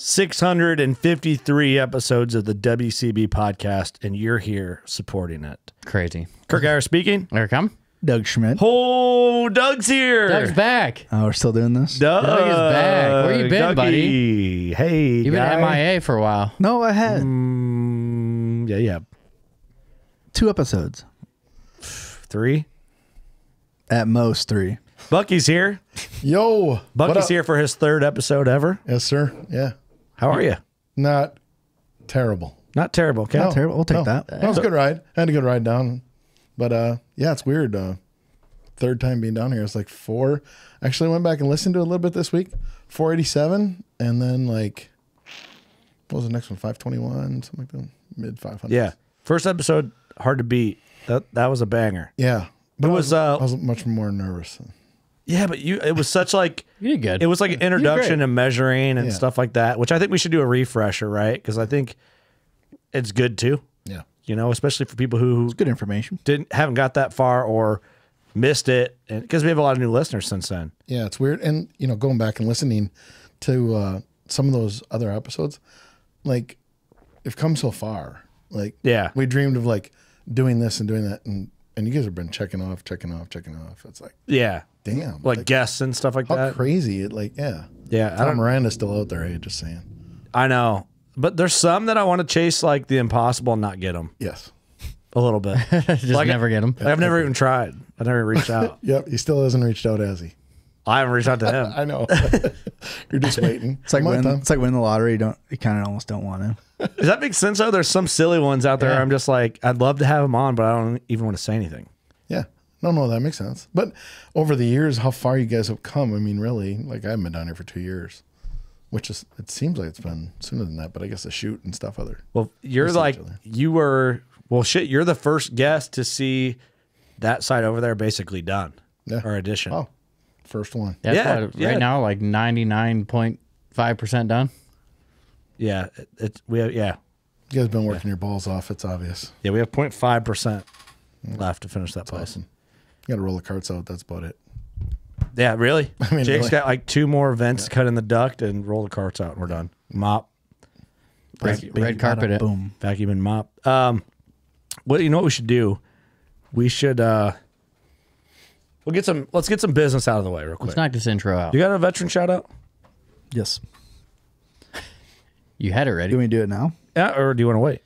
653 episodes of the WCB podcast, and you're here supporting it. Crazy. Kirk Geyer speaking. Here come. Doug Schmidt. Oh, Doug's here. Doug's back. Oh, we're still doing this? Doug is back. Where you been, buddy? Hey, You've been MIA for a while. No, I had yeah. 2 episodes. 3. At most 3. Bucky's here. Yo. Bucky's here for his 3rd episode ever. Yes, sir. Yeah. How are you? Not terrible. Not terrible. Okay. Not terrible. We'll take that. No, it was a good ride. I had a good ride down. But yeah, it's weird. 3rd time being down here. It's like 4. Actually, I went back and listened to it a little bit this week. 487. And then like, what was the next one? 521, something like that. Mid 500. Yeah. First episode, hard to beat. That was a banger. Yeah. But It was, I was much more nervous. Yeah, but it was such like, You did good. it was like an introduction great. to measuring and Yeah. stuff like that, which I think we should do a refresher, right? Because I think it's good too, Yeah. you know, especially for people who Good information. haven't got that far or missed it, and because we have a lot of new listeners since then. Yeah, it's weird. And, you know, going back and listening to some of those other episodes, like, we've come so far. Like, Yeah. we dreamed of, like, doing this and doing that. And you guys have been checking off. It's like, Yeah, damn. like guests and stuff like how that. crazy. Yeah. Yeah, I Tom don't. Miranda's still out there, hey, just saying. I know, but there's some that I want to chase like the impossible and not get them Yes. a little bit. Just like, never get them. I've never even tried. I've never reached out. Yep. He still hasn't reached out, has he? I haven't reached out to him. I know. You're just waiting. It's like Come on, Tom. it's like winning the lottery. You kind of almost don't want to. Does that make sense though? There's some silly ones out there. Yeah. I'm just like, I'd love to have them on, but I don't even want to say anything. Yeah. No, that makes sense. But over the years, how far you guys have come, I mean, really, like, I haven't been down here for 2 years, which is, it seems like it's been sooner than that, but I guess the shoot and stuff other. Well, you're We see like, each other. you were, well, shit, you're the first guest to see that side over there basically done. Yeah. Or addition. Oh, first one. That's Yeah, what, yeah. right now, like 99.5% done. Yeah. We have, yeah. You guys been working your balls off. It's obvious. Yeah. We have 0.5% left to finish that place. Awesome. You got to roll the carts out. That's about it. Yeah. Really? I mean, Jake's really. got like 2 more vents to cut in the duct and roll the carts out and we're done. Mop. Red carpet it. Boom. Vacuum and mop. What, you know what we should do? We should, let's get some business out of the way real quick. Let's knock this intro out. You got a veteran shout out? Yes. You had it ready. Do we do it now? Yeah. Or do you want to wait?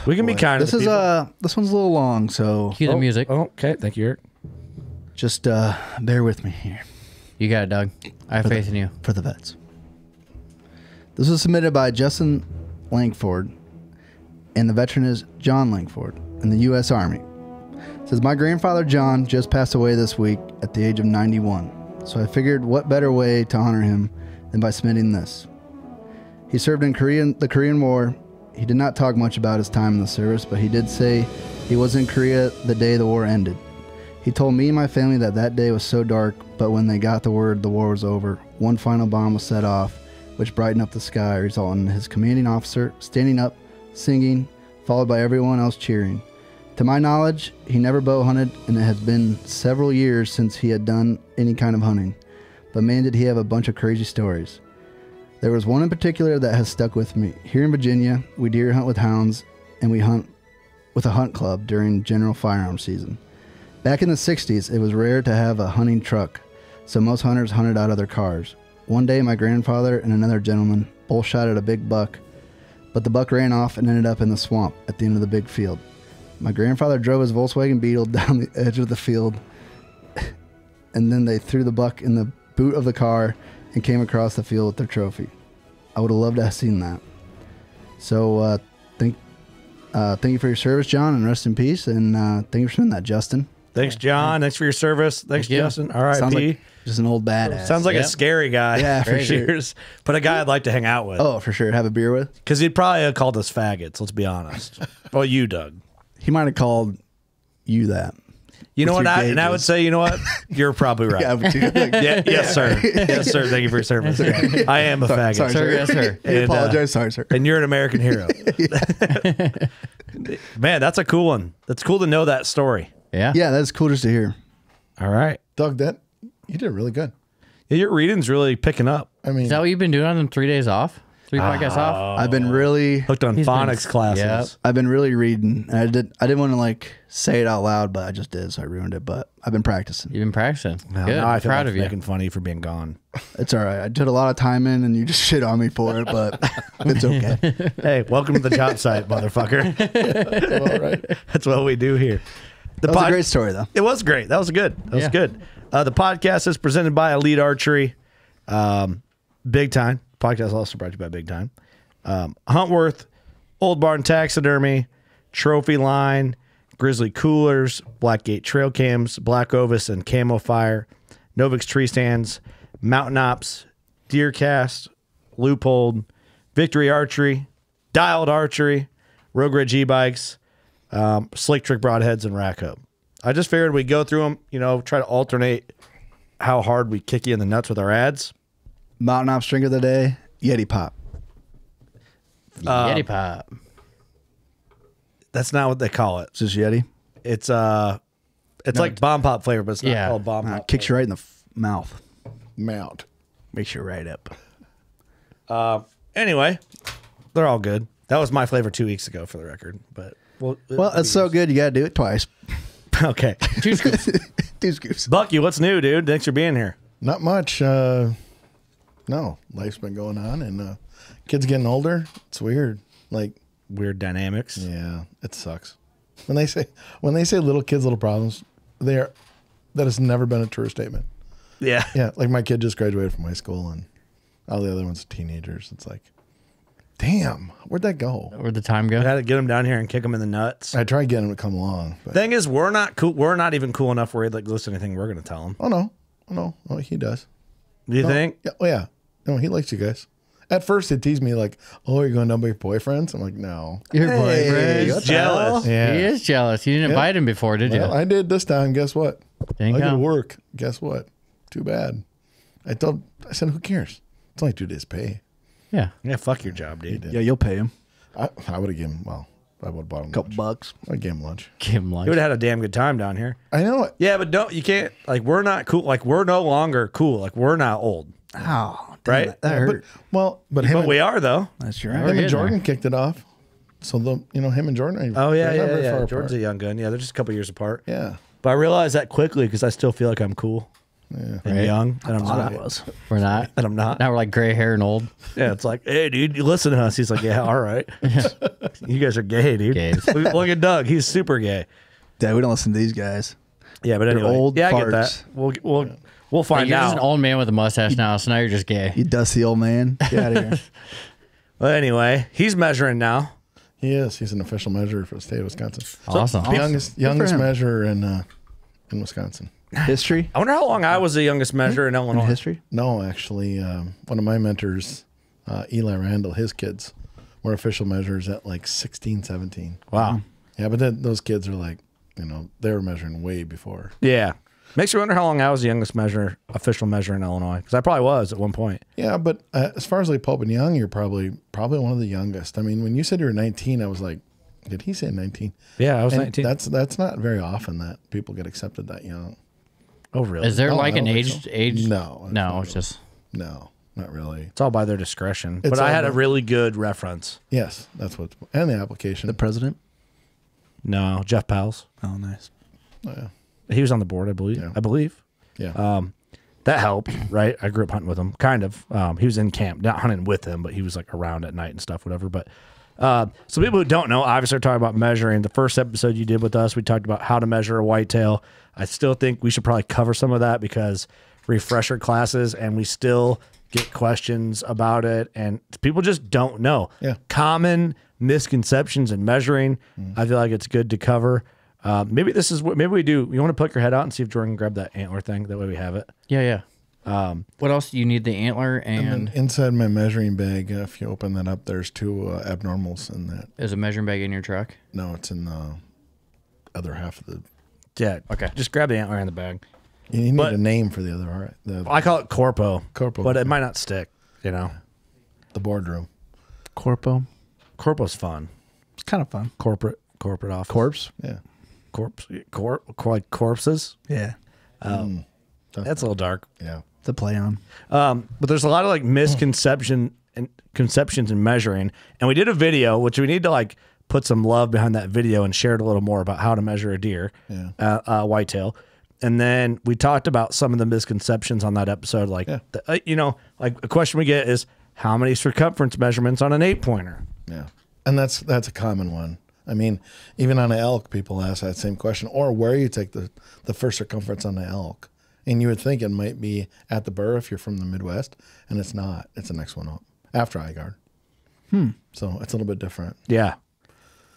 We can be kind This to is people. this one's a little long, so Cue the music. Oh, okay. Thank you, Eric. just bear with me here You got it, Doug. I have faith in you. for the vets. This was submitted by Justin Langford, and the veteran is John Langford in the U.S. Army. It says, my grandfather John just passed away this week at the age of 91, so I figured what better way to honor him than by submitting this. He served in the Korean War. He did not talk much about his time in the service, but he did say he was in Korea the day the war ended. He told me and my family that day was so dark, but when they got the word the war was over, one final bomb was set off, which brightened up the sky, resulting in his commanding officer standing up, singing, followed by everyone else cheering. To my knowledge, he never bow hunted, and it has been several years since he had done any kind of hunting. But man, did he have a bunch of crazy stories. There was one in particular that has stuck with me. Here in Virginia, we deer hunt with hounds, and we hunt with a hunt club during general firearms season. Back in the 60s, it was rare to have a hunting truck, so most hunters hunted out of their cars. One day, my grandfather and another gentleman both shot at a big buck, but the buck ran off and ended up in the swamp at the end of the big field. My grandfather drove his Volkswagen Beetle down the edge of the field, and then they threw the buck in the boot of the car and came across the field with their trophy. I would have loved to have seen that. So thank you for your service, John, and rest in peace. And thank you for doing that, Justin. Thanks, John. Thanks for your service. Thanks, Thank you. Justin. All right, Sounds P. like just an old badass. Sounds like a Yep. scary guy. Yeah, for sure. Cheers. But a guy I'd like to hang out with. Oh, for sure. Have a beer with. Because he'd probably have called us faggots, let's be honest. Well, you, Doug. He might have called you that. You know With what? your And I would gauges. say, you know what? You're probably right. Yeah, but you, like, Yeah, yes, sir. Yes, sir. Thank you for your service. I am a faggot. sorry, Sir, yes, sir. I And, apologize. Sorry, sir. And you're an American hero. Man, that's a cool one. That's cool to know that story. Yeah. Yeah, that's cool just to hear. All right. Doug, you did really good. Yeah, your reading's really picking up. I mean, Is that what you've been doing on them 3 days off? 3 podcasts off. I've been really Hooked on He's been- phonics classes. Yep. I've been really reading. And I didn't want to like say it out loud, but I just did, so I ruined it. But I've been practicing. You've been practicing. Well, Good. now I feel Proud like of you. making fun of you for being gone. It's all right. I did a lot of time in, and you just shit on me for it, but it's okay. Hey, welcome to the job site, motherfucker. All right. That's what we do here. The That was a great story, though. It was great. That was good. That was Yeah. good. The podcast is presented by Elite Archery. Big Time. Podcast is also brought to you by Big Time. Huntworth, Old Barn Taxidermy, Trophy Line, Grizzly Coolers, Blackgate Trail Cams, Black Ovis and Camo Fire, Novix Tree Stands, Mountain Ops, Deercast, Loophole, Victory Archery, Dialed Archery, Rogue Ridge E-Bikes, Slick Trick Broadheads, and Rack Hope. I just figured we'd go through them, try to alternate how hard we kick you in the nuts with our ads. Mountain Ops drink of the day, Yeti Pop. Yeti Pop. That's not what they call it. It's just Yeti. It's like Bomb Pop flavor, but it's not Yeah. called Bomb Pop. Kicks you right in the mouth. Mount. Makes you right up. Anyway, they're all good. That was my flavor 2 weeks ago, for the record. But Well, it's so good, you got to do it twice. okay. 2 scoops. 2 scoops. Bucky, what's new, dude? Thanks for being here. Not much. No, life's been going on, and kids getting older. It's weird. Like, Weird dynamics. yeah, it sucks. When they say little kids, little problems, that has never been a true statement. Yeah. Yeah, like my kid just graduated from high school, and all the other ones are teenagers. It's like, damn, where'd that go? Where'd the time I go? had to get them down here and kick them in the nuts. I tried getting him to come along, but Thing is, we're not cool. We're not even cool enough where he'd like listen to anything we're going to tell him. oh no, he does. Do you think? Yeah, oh yeah, no, he likes you guys. At first, he'd tease me like, "Oh, you're going down by your boyfriends?" I'm like, "No." Your boyfriend. He's jealous. Yeah. He is jealous. You didn't invite him before, did Well, you? I did this time. Guess what? Didn't I got to come. work. Guess what? Too bad. I said, who cares? It's only 2 days' pay. Yeah. Yeah, fuck your job, dude. Yeah, you'll pay him. I would have given him. Well, I would have bought him A couple lunch. bucks. I'd give him lunch. Give him lunch. He would have had a damn good time down here. I know it. Yeah, but you can't, like, we're not cool. Like, we're no longer cool. Like, we're not old. Oh, damn Right? it. That hurt. But him, But we are, though. That's We're right. him getting and Jordan there. kicked it off. So him and Jordan. Oh, yeah, they're not very yeah. far Jordan's apart. a young gun. Yeah, they're just a couple years apart. Yeah. But I realized that quickly because I still feel like I'm cool and Right. young, and I'm Thought not. I was. We're not. And I'm not. Now we're like gray hair and old. Yeah, it's like, hey, dude, you listen to us. He's like, yeah, all right. You guys are gay, dude. Gays. Look at Doug. He's super gay. Yeah, we don't listen to these guys. Yeah, but anyway, old yeah, I get farts. that. We'll Like, find you're just an out. old man with a mustache now, so now you're just gay. You dusty old man. Get out of here. Well, anyway, he's measuring now. He is. He's an official measurer for the state of Wisconsin. Awesome. Youngest him. measurer in Wisconsin. History? I wonder how long I was the youngest measurer in Illinois. History? No, actually, one of my mentors, Eli Randall, his kids were official measurers at like 16, 17. Wow. Yeah, but then those kids are like, they were measuring way before. Yeah. Makes me wonder how long I was the youngest official measurer in Illinois. Because I probably was at one point. Yeah, but as far as like Pope and Young, you're probably one of the youngest. I mean, when you said you were 19, I was like, did he say 19? Yeah, I was And 19. That's not very often that people get accepted that young. Oh, really? Is there No, like I an don't think age? so. No, it's No, not it's just. No, not really. It's all by their discretion. It's But I all had a by- really good reference. Yes, that's what. And the application. The president? No, Jeff Powell's. Oh, nice. Oh, yeah. He was on the board, I believe. Yeah. I believe. Yeah. That helped, right? I grew up hunting with him, kind of. He was in camp, not hunting with him, but he was like around at night and stuff, whatever. But so people who don't know, obviously, are talking about measuring. The first episode you did with us, we talked about how to measure a whitetail. I still think we should probably cover some of that because refresher classes, and we still get questions about it, and people just don't know. Yeah. Common misconceptions in measuring. I feel like it's good to cover. Maybe this is what we do. You want to poke your head out and see if Jordan can grab that antler thing? That way we have it. Yeah. What else do you need? The antler And and then inside my measuring bag, if you open that up, there's 2 abnormals in that. is a measuring bag in your truck? No, it's in the other half of the. Yeah. Okay. Just grab the antler in the bag. You need But- a name for the other. All right, I call it corpo. Corpo. But it might not stick, the boardroom. Corpo? Corpo's fun. It's kind of fun. Corporate office. Corpse? Yeah. Like corpses. Yeah. That's a little dark. Yeah. It's a play on. But there's a lot of like misconception conceptions and measuring. And we did a video, which we need to like put some love behind that video and share it a little more about how to measure a deer, whitetail. And then we talked about some of the misconceptions on that episode. Like, like a question we get is, how many circumference measurements on an 8-pointer? Yeah. And that's a common one. I mean, even on an elk, people ask that same question, or where you take the first circumference on the elk. And you would think it might be at the burr if you're from the Midwest, and it's not. It's the next one up after eye guard. So it's a little bit different. Yeah.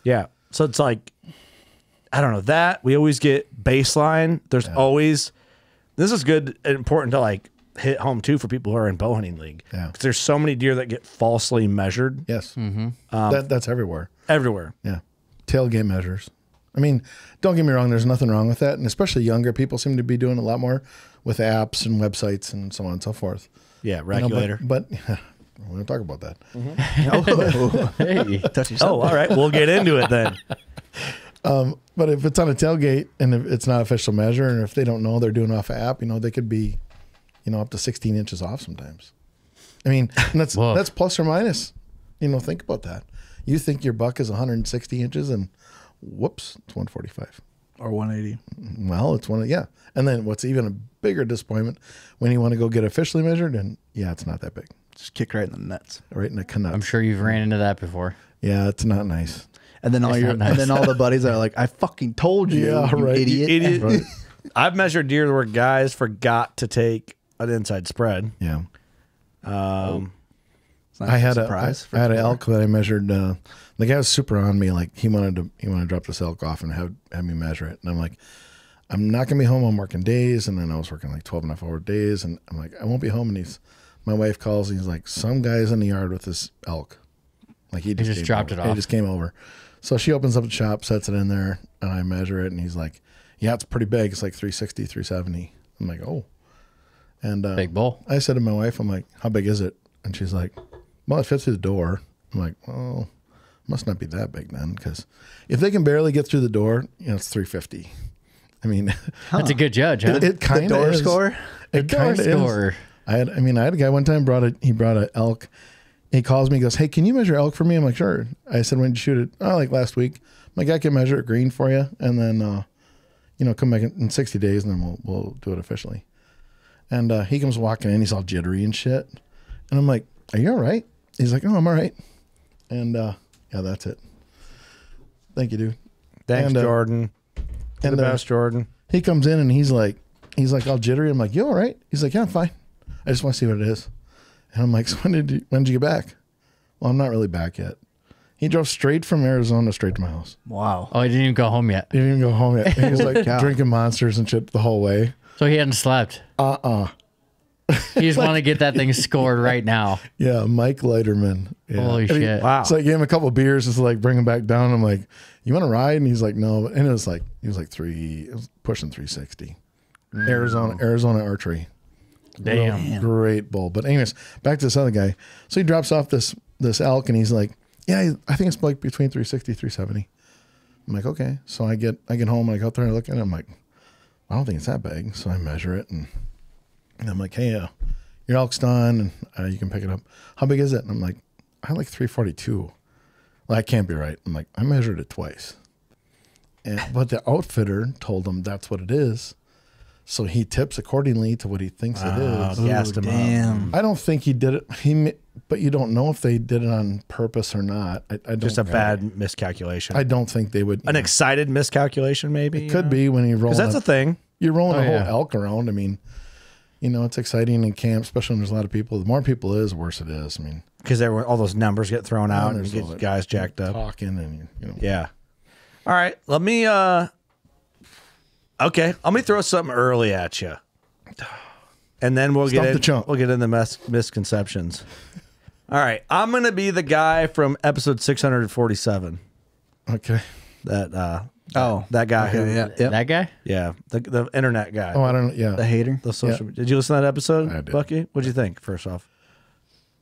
Yeah. So it's like, I don't know, that we always get baseline. There's always, this is good and important to like hit home too for people who are in bow hunting league. Yeah. Because there's so many deer that get falsely measured. Yes. That's everywhere. Everywhere. Yeah. Tailgate measures. I mean, don't get me wrong, there's nothing wrong with that. And especially younger people seem to be doing a lot more with apps and websites and so on and so forth. Yeah, regulator. But we're going to talk about that. Hey. Oh, all right. We'll get into it then. But if it's on a tailgate and if it's not official measure, and if they don't know they're doing off an app, they could be, up to 16 inches off sometimes. I mean, and that's plus or minus. Think about that. You think your buck is 160 inches and whoops, it's 145. Or 180. Well, it's and then what's even a bigger disappointment when you want to go get officially measured, and it's not that big. Just kick right in the nuts. Right in the canut. I'm sure you've ran into that before. Yeah, it's not nice. And then It's not nice. and then all the buddies are like, I fucking told you, Yeah, you right. idiot. You idiot. Right. I've measured deer where guys forgot to take an inside spread. Yeah. It's not I had a surprise. I had an elk that I measured. The guy was super on me. Like he wanted to drop this elk off and have me measure it. And I'm like, I'm not gonna be home. I'm working days, and then I was working like 12.5-hour days, and I'm like, I won't be home. And my wife calls, and he's like, some guy's in the yard with this elk. Like he just just dropped it off. He just came over. So she opens up the shop, sets it in there, and I measure it, and he's like, yeah, it's pretty big. It's like 360, 370. I'm like, oh. And Big bull. I said to my wife, I'm like, how big is it? And she's like, well, it fits through the door. I'm like, well, must not be that big then, because if they can barely get through the door, it's 350. I mean, That's a good judge, huh? it kind of door is. score? It Door kind of is. score. I had a guy one time he brought an elk. He calls me, he goes, hey, can you measure elk for me? I'm like, sure. I said, when did you shoot it? Oh, like last week. I'm like, I can measure it green for you, and then come back in 60 days, and then we'll do it officially. And he comes walking in, he's all jittery and shit. And I'm like, are you all right? He's like, oh, I'm all right. And that's it. Thank you, dude. Thanks, And, Jordan. and the best, Jordan. He comes in and he's like all jittery. I'm like, you all right? He's like, yeah, I'm fine. I just want to see what it is. And I'm like, so when did you get back? Well, I'm not really back yet. He drove straight from Arizona straight to my house. Wow. Oh, he didn't even go home yet. He didn't even go home yet. He was like drinking Monsters and shit the whole way. So he hadn't slept. He just want to get that thing scored right now. Yeah, Mike Leiterman. Yeah. Holy And he- shit. Wow. So I gave him a couple of beers just to like bring him back down. I'm like, you want to ride? And he's like, no. And it was pushing 360. Arizona archery. Damn. Great bull. But anyways, back to this other guy. So he drops off this elk and he's like, yeah, I think it's like between 360, 370. I'm like, okay. So I get home and I go out there and I look at it. I'm like, I don't think it's that big. So I measure it and I'm like, hey, your elk's done and you can pick it up. How big is it? And I'm like, I like 342. Well, that can't be right. I'm like, I measured it twice. But the outfitter told him that's what it is. So he tips accordingly to what he thinks it is. Gassed him up. Damn. I don't think he did it. But you don't know if they did it on purpose or not. I don't. Just a bad miscalculation. I don't think they would. An excited miscalculation, maybe? It could be when you roll. Because that's a thing. You're rolling a whole yeah. elk around. I mean, it's exciting in camp, especially when there's a lot of people. The more people is, the worse it is. I mean, Because all those numbers get thrown out and there's get all that guys jacked up. talking and Yeah. All right. Let me okay. Let me throw something early at you. And then we'll Stump the get chump. into misconceptions. All right. I'm going to be the guy from episode 647. Okay. That Oh. that guy who Okay, yeah. Yep. That guy? yeah, the internet guy. Oh, I don't. Yeah. The hater. The social. Did you listen to that episode, I did. Bucky? What'd you think? First off,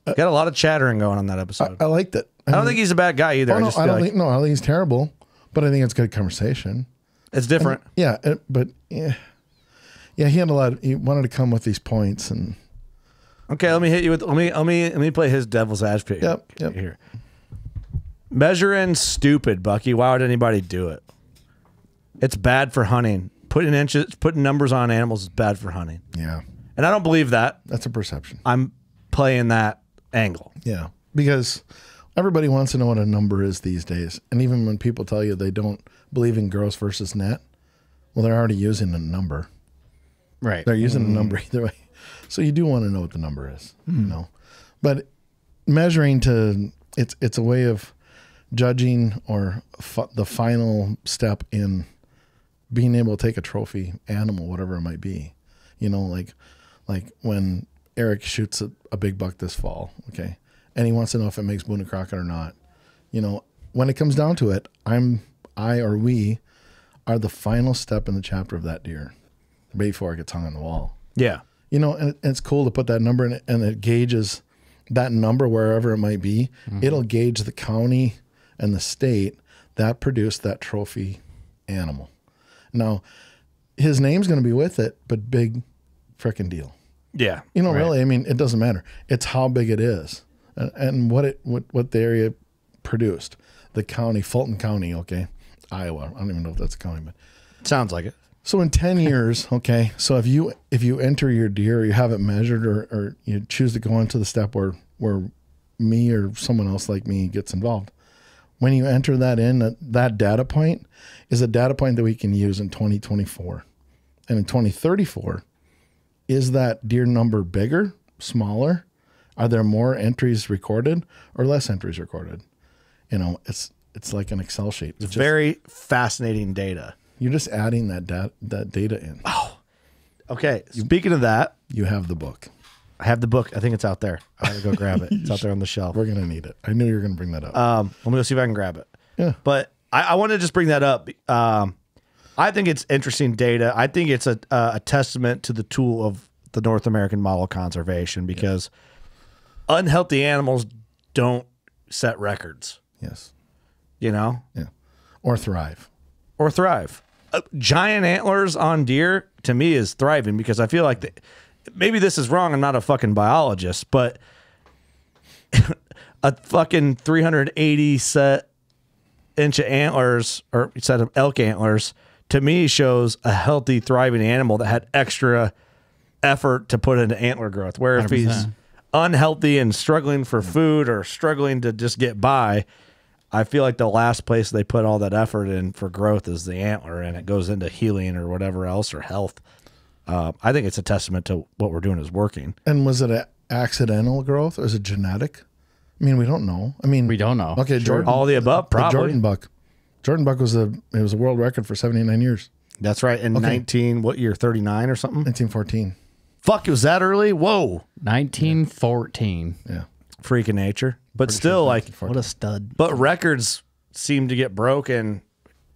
got a lot of chattering going on that episode. I liked it. I don't think he's a bad guy either. Oh, no, I just I feel don't like think. No, I don't think he's terrible. But I think it's good conversation. it's different. Yeah, but he had a lot. He wanted to come with these points, and Okay, let me hit you with let me play his devil's advocate. Yep. Here. Measuring stupid, Bucky. Why would anybody do it? It's bad for hunting. Putting numbers on animals is bad for hunting. Yeah. And I don't believe that. That's a perception. I'm playing that angle. Yeah. Because everybody wants to know what a number is these days. And even when people tell you they don't believe in gross versus net, well, they're already using a number. Right. They're using a number either way. So you do want to know what the number is, you know. But measuring it's a way of judging or the final step in being able to take a trophy animal, whatever it might be. You know, like when Eric shoots a big buck this fall, okay, and he wants to know if it makes Boone and Crockett or not. You know, when it comes down to it, we are the final step in the chapter of that deer before it gets hung on the wall. Yeah. You know, and it's cool to put that number in it, and it gauges that number wherever it might be. It'll gauge the county and the state that produced that trophy animal. Now, his name's going to be with it, but big frickin' deal. Yeah. You know, really, I mean, it doesn't matter. It's how big it is and what the area produced. The county, Fulton County, okay, Iowa. I don't even know if that's a county, but Sounds like it. so in 10 years, okay, so if you enter your deer, you have it measured, or you choose to go into the step where me or someone else like me gets involved, when you enter that in, that data point is a data point that we can use in 2024. And in 2034, is that deer number bigger, smaller? Are there more entries recorded or less entries recorded? You know, it's like an Excel sheet. It's very fascinating data. You're just adding that data in. Okay. Speaking of that, You have the book. I have the book. I think it's out there. I gotta go grab it. It's out there on the shelf. We're going to need it. I knew you were going to bring that up. Let me go see if I can grab it. Yeah. But I want to just bring that up. I think it's interesting data. I think it's a testament to the tool of the North American model conservation, because unhealthy animals don't set records, Yes. you know, Yeah. Or thrive. or thrive. Giant antlers on deer to me is thriving, because I feel like maybe this is wrong. I'm not a fucking biologist, but a fucking 380 inch of antlers or set of elk antlers to me shows a healthy, thriving animal that had extra effort to put into antler growth. Where if he's 100%. unhealthy and struggling for food or struggling to just get by, I feel like the last place they put all that effort in for growth is the antler, and it goes into healing or whatever else, or health. I think it's a testament to what we're doing is working. And was it an accidental growth or is it genetic? I mean, we don't know. I mean, We don't know. Okay, Jordan. All the above, the probably. Jordan buck. Jordan buck was a world record for 79 years. That's right. In 39 or something? 1914. Fuck, was that early? Whoa. 1914. Yeah. Freak of nature. But still, like, What a stud. but records seem to get broken,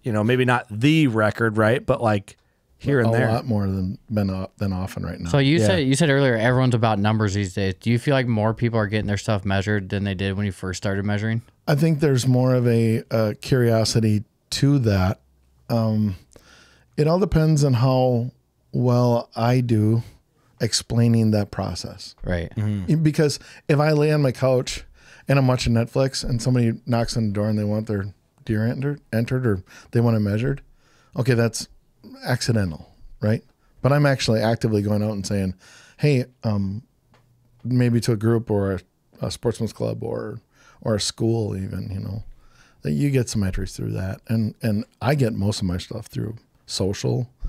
you know, maybe not the record, right? But like here and a there. lot more than often right now. So you said earlier everyone's about numbers these days. Do you feel like more people are getting their stuff measured than they did when you first started measuring? I think there's more of a curiosity to that. It all depends on how well I do explaining that process. Right. Because if I lay on my couch and I'm watching Netflix and somebody knocks on the door and they want their deer entered or they want it measured, okay, that's accidental, right? But I'm actually actively going out and saying, hey, maybe to a group or a sportsman's club or a school even, you know, that you get some entries through that. And I get most of my stuff through social. I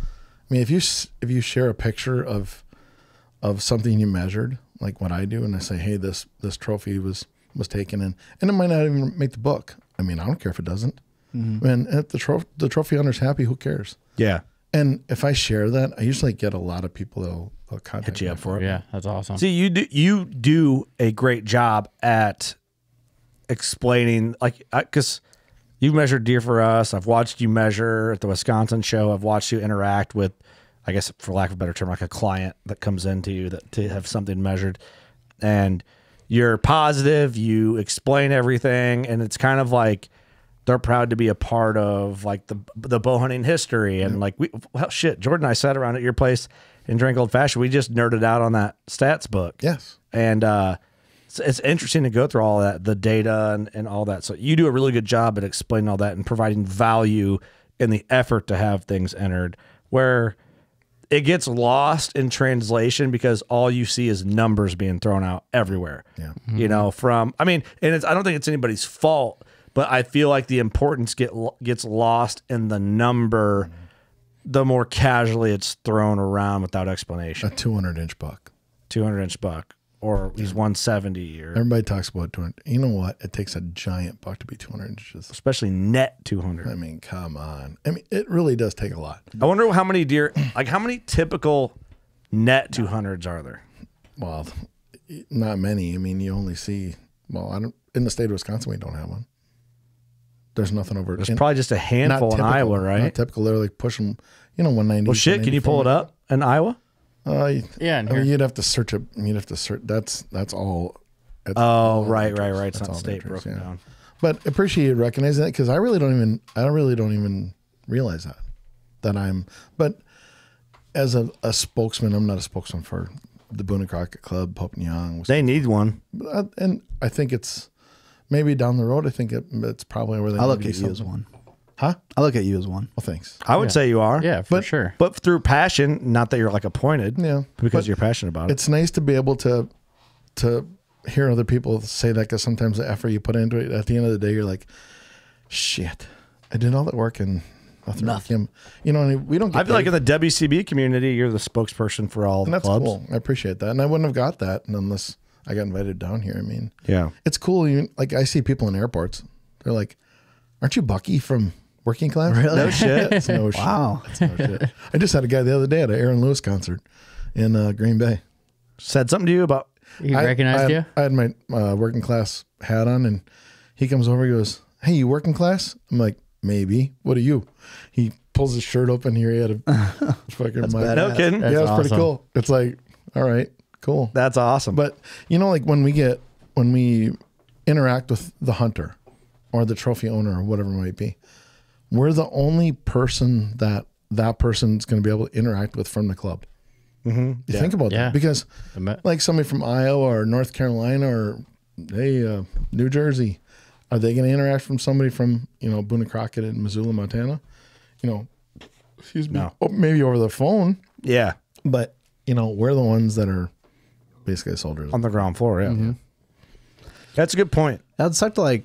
mean, if you share a picture of something you measured, like what I do, and I say, hey, this trophy was taken in, and it might not even make the book. I mean, I don't care if it doesn't. And if the trophy hunter's happy, who cares? Yeah. And if I share that, I usually get a lot of people that'll contact Hit you me up for it. Yeah, that's awesome. See, you do a great job at explaining, like, because you've measured deer for us. I've watched you measure at the Wisconsin show. I've watched you interact with, I guess, for lack of a better term, like a client that comes into you to have something measured. And you're positive. You explain everything, and it's kind of like they're proud to be a part of like the bow hunting history. And like shit, Jordan and I sat around at your place and drank old fashioned. We just nerded out on that stats book. Yes. And it's interesting to go through all that, the data and all that. So you do a really good job at explaining all that and providing value in the effort to have things entered, where it gets lost in translation because all you see is numbers being thrown out everywhere. Yeah. You know, I don't think it's anybody's fault, but I feel like the importance gets lost in the number the more casually it's thrown around without explanation. A 200-inch buck. 200-inch buck. Or he's 170 or Everybody talks about 200. You know what? It takes a giant buck to be 200 inches. especially net 200. I mean, come on. I mean, it really does take a lot. I wonder how many deer, like how many typical net 200s are there? Well, not many. I mean, you only see, in the state of Wisconsin, we don't have one. There's nothing over. There's probably just a handful in Iowa, right? Not typical. They're like pushing, 190. Well, shit, can you pull it up in Iowa? Yeah, I mean, you'd have to search it. You'd have to search. That's all. Right. It's not all state dangerous, broken yeah. down. But appreciate recognizing that because I really don't even realize that I'm. But as a spokesman, I'm not a spokesman for the Boone and Crockett Club, Pope and Young. They need one. And I think it's maybe down the road. I think it's probably where they. I need look to at do you as something. one. Huh? I look at you as one. Well, thanks. I would say you are. Yeah, for sure. But through passion, not that you're like appointed. Yeah, Because but you're passionate about it. It's nice to be able to hear other people say that because sometimes the effort you put into it, at the end of the day, you're like, shit, I did all that work and nothing. And we don't get I feel like in the WCB community, you're the spokesperson for all and the that's clubs. cool. I appreciate that. And I wouldn't have got that unless I got invited down here. I mean, Yeah. it's cool. Like I see people in airports. They're like, aren't you Bucky from Working Class? Really? No shit. That's no shit. Wow. That's no shit. I just had a guy the other day at an Aaron Lewis concert in Green Bay. Said something to you about He recognized you? I had my Working Class hat on, and he comes over. He goes, "Hey, you Working Class?" I'm like, "Maybe. What are you?" He pulls his shirt open. Here he had a fucking mic. badass. no kidding. That's Yeah, it's pretty awesome. cool. It's like, all right, cool. That's awesome. But like when we interact with the hunter or the trophy owner or whatever it might be, we're the only person that person's going to be able to interact with from the club. You think about Yeah. that because like somebody from Iowa or North Carolina or New Jersey, are they going to interact from somebody from Boone and Crockett in Missoula, Montana? Excuse me. No. Oh, maybe over the phone, yeah. but we're the ones that are basically soldiers. On the ground floor, yeah. That's a good point. That'd suck to I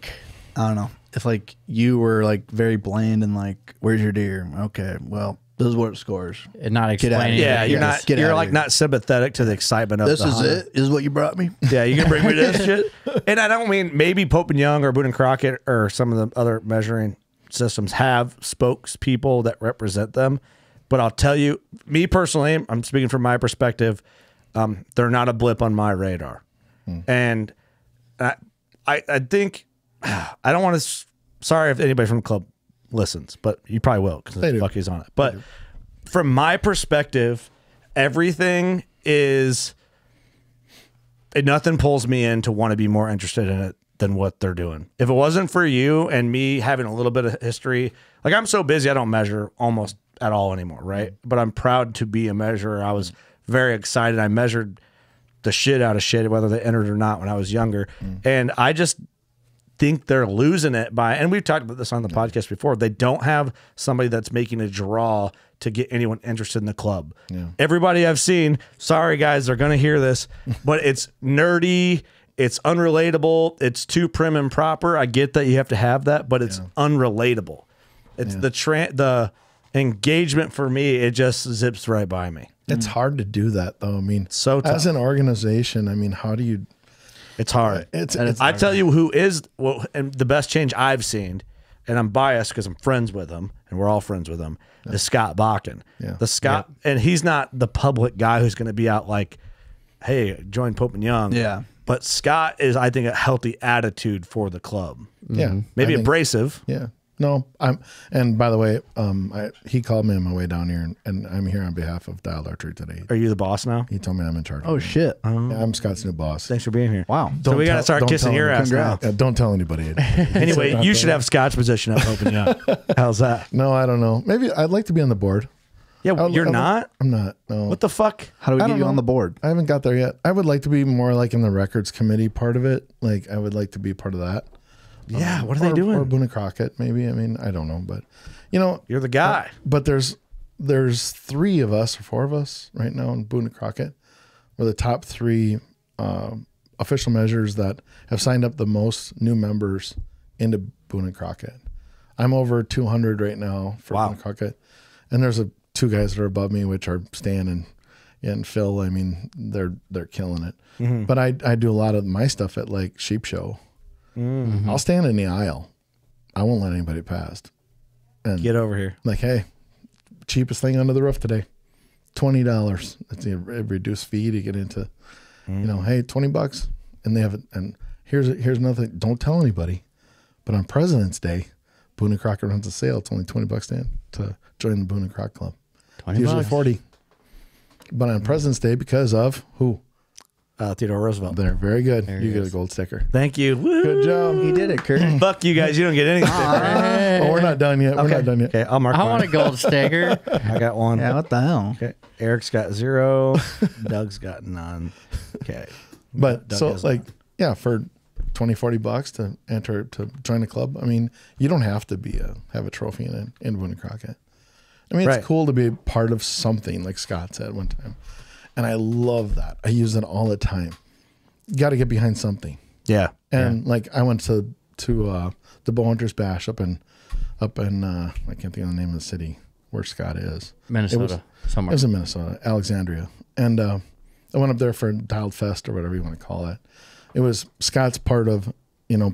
don't know, if like you were like very bland and like, where's your deer? Okay, well, this is what it scores. And not Get out of explaining. here. Yeah, it. you're Yes, not. get You're outta like here. not sympathetic to the excitement of This the is hunter. it? Is what you brought me? Yeah, you can bring me this shit. And I don't mean maybe Pope and Young or Boone and Crockett or some of the other measuring systems have spokespeople that represent them. But I'll tell you, me personally, I'm speaking from my perspective. They're not a blip on my radar, and I think I don't want to. Sorry if anybody from the club listens, but you probably will because Bucky's on it. But from my perspective, everything is. Nothing pulls me in to want to be more interested in it than what they're doing. If it wasn't for you and me having a little bit of history, like I'm so busy, I don't measure almost at all anymore, right? But I'm proud to be a measurer. I was very excited. I measured the shit out of shit, whether they entered or not when I was younger. And I just think they're losing it by, and we've talked about this on the podcast before, they don't have somebody that's making a draw to get anyone interested in the club. Everybody I've seen, sorry guys, they're going to hear this, but it's nerdy, it's unrelatable, it's too prim and proper. I get that you have to have that, but it's unrelatable. It's the engagement for me, it just zips right by me. It's hard to do that though. I mean, So tough. as an organization, I mean, how do you? It's hard. I tell you who is and the best change I've seen, and I'm biased because I'm friends with him, and we're all friends with him, is Scott Bakken. Yeah. The Scott, and he's not the public guy who's going to be out like, hey, join Pope and Young. Yeah. But Scott is, I think, a healthy attitude for the club. Yeah, Maybe I think- abrasive. Yeah. No, and by the way, he called me on my way down here, and I'm here on behalf of Dialed Archery today. Are you the boss now? He told me I'm in charge. Oh shit! Yeah, I'm Scott's new boss. Thanks for being here. Wow. So we got to start don't kissing tell your him. ass now. Congrats. Don't tell anybody. Anyway, you should have Scott's position at Pope and Young. How's that? No, I don't know. Maybe I'd like to be on the board. Yeah, you're not? I'm not. No. What the fuck? How do we I get don't you know. on the board? I haven't got there yet. I would like to be more like in the records committee part of it. Like I would like to be part of that. Yeah, what are they doing? Or Boone and Crockett, maybe. I mean, I don't know, but you know, You're the guy. but there's 3 of us or 4 of us right now in Boone and Crockett. We're the top 3 official measures that have signed up the most new members into Boone and Crockett. I'm over 200 right now for Wow. Boone and Crockett, and there's 2 guys that are above me, which are Stan and Phil. I mean, they're killing it. Mm-hmm. But I do a lot of my stuff at like Sheep Show. Mm-hmm. I'll stand in the aisle. I won't let anybody past. And Get over here. like, hey, cheapest thing under the roof today, $20. That's a reduced fee to get into. You know, hey, $20, and they have it. And here's another thing. Don't tell anybody, but on President's Day, Boone and Crockett runs a sale. It's only $20 to join the Boone and Crockett Club. $20. Usually 40. But on President's Day, because of who? Theodore Roosevelt. They're very good. There You he get a is. gold sticker. Thank you. Good job. He did it, Kurt. Fuck you guys. You don't get anything. Oh, we're not done yet. We're not done yet. Okay, I'll mark I mine. want a gold sticker. I got one. Yeah, what the hell? Okay. Eric's got 0. Doug's got none. Okay. But Doug so has like, yeah, for $20-$40 to enter to join a club. I mean, you don't have to have a trophy in Boone and Crockett. I mean, it's Right. cool to be part of something, like Scott said one time, and I love that. I use it all the time. You got to get behind something. Yeah. And like, I went to the Bow Hunters Bash up in I can't think of the name of the city where Scott is. Minnesota. It Somewhere. was in Minnesota, Alexandria. And I went up there for a Dialed Fest or whatever you want to call it. It was Scott's part of,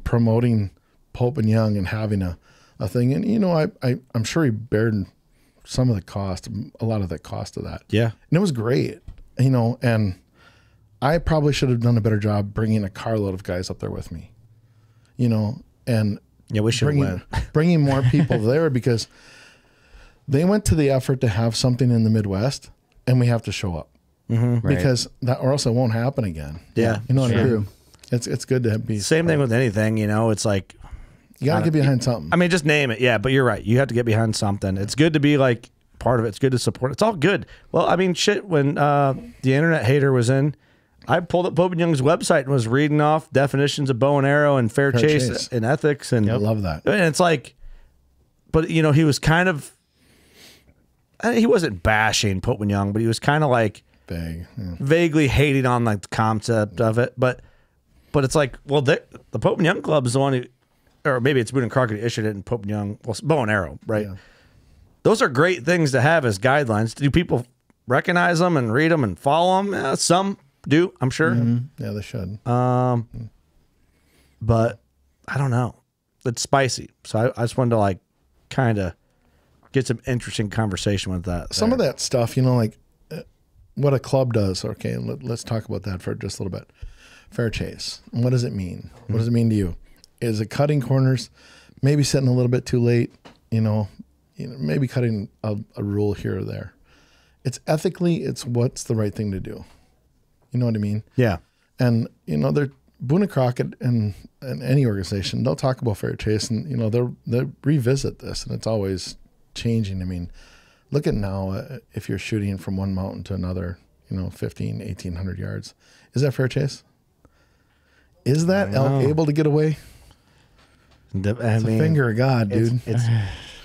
promoting Pope and Young and having a thing. And, I'm sure he bared some of the cost, a lot of the cost of that. Yeah. And it was great, and I probably should have done a better job bringing a carload of guys up there with me, and Yeah, we should win. bringing more people there because they went to the effort to have something in the Midwest, and we have to show up Right. because that, or else it won't happen again. Yeah. You know what I True. mean? It's good to be Same thing with anything, it's like, You got to get behind something. I mean, just name it. Yeah, but you're right. You have to get behind something. It's good to be like part of it. It's good to support. It's all good. Well, I mean, shit, when the internet hater was in, I pulled up Pope and Young's website and was reading off definitions of bow and arrow and fair chase, chase. and ethics. And I love that. And it's like, but he was kind of, he wasn't bashing Pope and Young, but he was kind of like Big. Yeah. vaguely hating on like the concept of it. But it's like, well, the Pope and Young Club is the one who, or maybe it's Boone and Crockett issued it, and Pope and Young, well, bow and arrow, right? Yeah. Those are great things to have as guidelines. Do people recognize them and read them and follow them? Some do, I'm sure. Yeah, they should. But I don't know. It's spicy. So I just wanted to like kind of get some interesting conversation with that. Some of that stuff, what a club does. Okay, let's talk about that for just a little bit. Fair chase. What does it mean? What does it mean to you? Is it cutting corners? Maybe sitting a little bit too late. Maybe cutting a rule here or there. It's ethically, it's what's the right thing to do. You know what I mean? Yeah. And they're Boone and Crockett and any organization. They'll talk about fair chase, and they'll revisit this, and it's always changing. I mean, look at now. If you're shooting from one mountain to another, 15, 1,800 yards, is that fair chase? Is that elk able to get away? I It's mean, a finger of God, dude.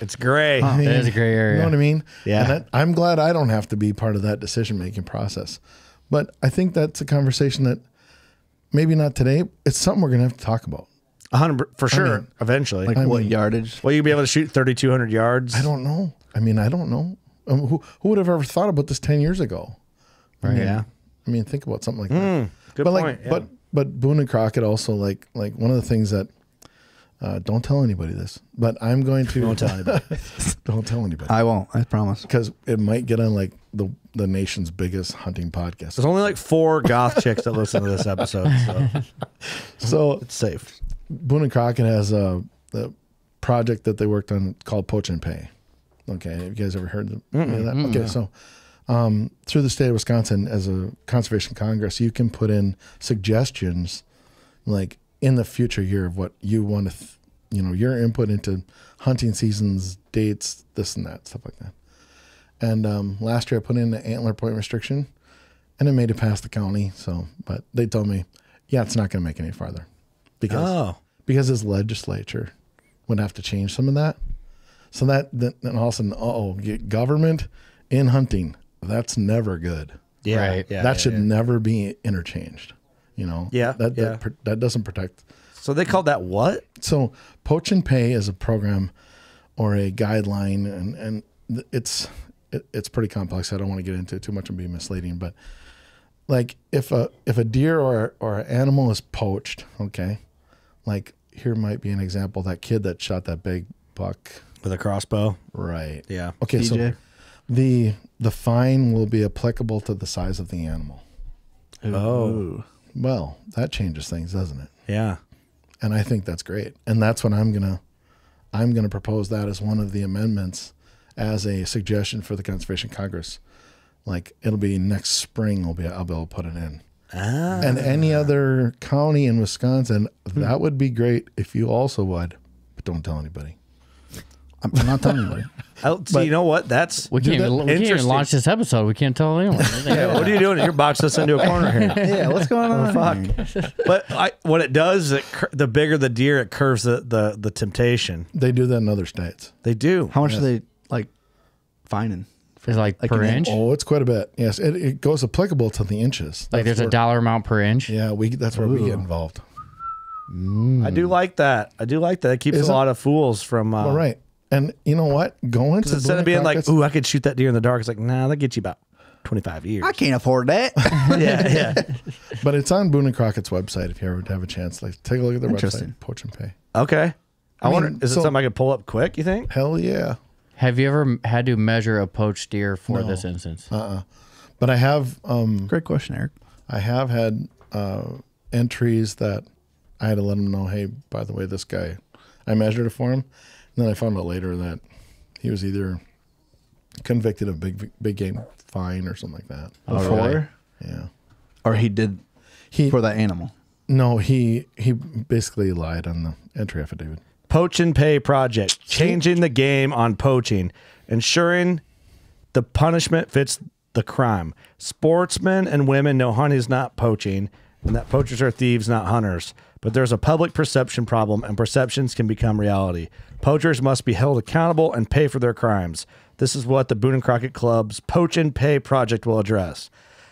It's gray. That is a gray area. You know what I mean? Yeah. And I'm glad I don't have to be part of that decision-making process. But I think that's a conversation that maybe not today. It's something we're going to have to talk about. 100 for sure. mean, Eventually. Like what yardage? Well, you'd be able to shoot 3,200 yards. I don't know. I don't know. Who would have ever thought about this 10 years ago? Right. Yeah. Think about something like that. Good but point. But Boone and Crockett also like one of the things that don't tell anybody this, but I'm going to Don't tell anybody. don't tell anybody I won't. I promise. because it might get on like the nation's biggest hunting podcast. There's only like 4 goth chicks that listen to this episode, so So it's safe. Boone and Crockett has the project that they worked on called Poach and Pay. Okay, have you guys ever heard of that? Okay, so through the state of Wisconsin, as a conservation congress, you can put in suggestions like in the future year of what you want to, your input into hunting seasons, dates, this and that, stuff like that. And last year I put in the antler point restriction, and it made it past the county. So, but they told me, yeah, it's not going to make it any farther because his legislature would have to change some of that. So then all of a sudden, government in hunting, that's never good. Yeah, Right. yeah, that should never be interchanged. That doesn't protect. So they called that what? So poach and pay is a program or a guideline, and it's pretty complex. I don't want to get into it too much and be misleading, but like if a deer or an animal is poached, okay, like here might be an example, that kid that shot that big buck With a crossbow? right. Yeah. Okay, DJ. so the fine will be applicable to the size of the animal. Oh. Well, that changes things, doesn't it? Yeah. And I think that's great. And that's what I'm gonna propose that as one of the amendments as a suggestion for the Conservation Congress. Like it'll be next spring I'll be able to put it in. And any other county in Wisconsin, that would be great if you also would, but don't tell anybody. I'm not telling anybody. So you know what? That's We can't even interesting. launch this episode. We can't tell anyone. Yeah, what are you doing? You're boxing us into a corner here. Yeah, what's going on? But what it does is the bigger the deer, it curves the temptation. They do that in other states. They do. How much are they like fining? It's like per an inch. Oh, it's quite a bit. Yes, it goes applicable to the inches. Like there's a dollar amount per inch. Yeah, that's where we get involved. I do like that. It keeps Is a it? lot of fools from. All right. And you know what? Going to Instead of being like, ooh, I could shoot that deer in the dark, it's like, nah, that gets you about 25 years. I can't afford that. Yeah. But it's on Boone and Crockett's website if you ever have a chance. Like, take a look at their Interesting. website, Poach and Pay. Okay. I mean, wonder, is it so- something I could pull up quick, you think? Hell yeah. Have you ever had to measure a poached deer for this instance? But I have Great question, Eric. I have had entries that I had to let them know, hey, by the way, this guy, I measured it for him. And then I found out later that he was either convicted of big game fine or something like that. Before, Yeah. or he did for that animal. No, he basically lied on the entry affidavit. Poach and Pay Project, changing the game on poaching, ensuring the punishment fits the crime. Sportsmen and women know hunting is not poaching, and that poachers are thieves, not hunters. But there's a public perception problem, and perceptions can become reality. Poachers must be held accountable and pay for their crimes. This is what the Boone and Crockett Club's Poach and Pay Project will address.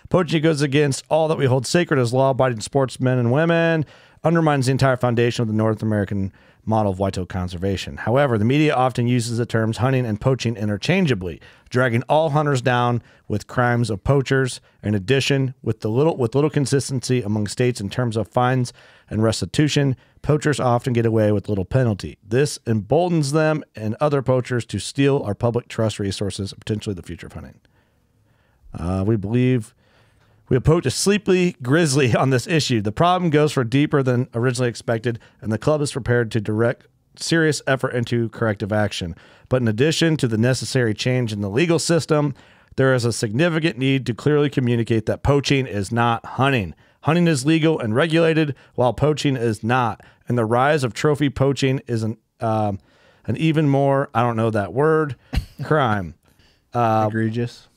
Poaching goes against all that we hold sacred as law-abiding sportsmen and women, undermines the entire foundation of the North American model of whitetail conservation. However, the media often uses the terms hunting and poaching interchangeably, dragging all hunters down with crimes of poachers. In addition, with little consistency among states in terms of fines and restitution, poachers often get away with little penalty. This emboldens them and other poachers to steal our public trust resources, potentially the future of hunting. We believe we approach a sleepy grizzly on this issue. The problem goes for deeper than originally expected, and the club is prepared to direct serious effort into corrective action. But in addition to the necessary change in the legal system, there is a significant need to clearly communicate that poaching is not hunting. Hunting is legal and regulated, while poaching is not. And the rise of trophy poaching is an even more, I don't know that word, crime. Egregious.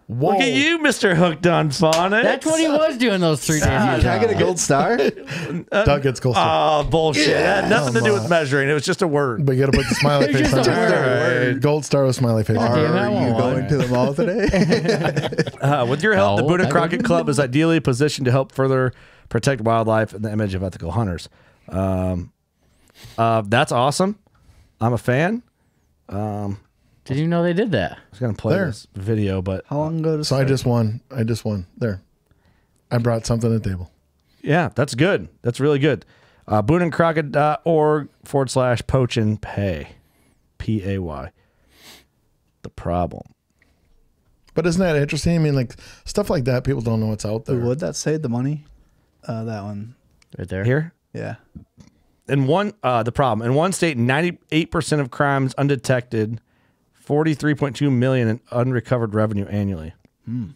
Whoa. Look at you, Mr. Hooked on Phonics. That's what he was doing those 3 days. he was Can I get a out. gold star? Doug gets closer. Oh, bullshit. It had nothing to do with measuring. It was just a word. But you got to put the smiley face on just a it. word. Gold star with smiley face. damn it. Are you going to the mall today? With your help, the No, Boone and I Crockett didn't. Club is ideally positioned to help further protect wildlife and the image of ethical hunters. That's awesome. I'm a fan. Did you know they did that? I was going to play There. this video, but How long ago? So I just won. There. I brought something to the table. yeah, that's good. That's really good. BooneandCrockett.org/poach and pay. PAY. The problem. But isn't that interesting? I mean, like stuff like that, people don't know what's out there. Would that save the money? That one. Right there. Here? Yeah. The problem. In one state, 98% of crimes undetected, 43.2 million in unrecovered revenue annually.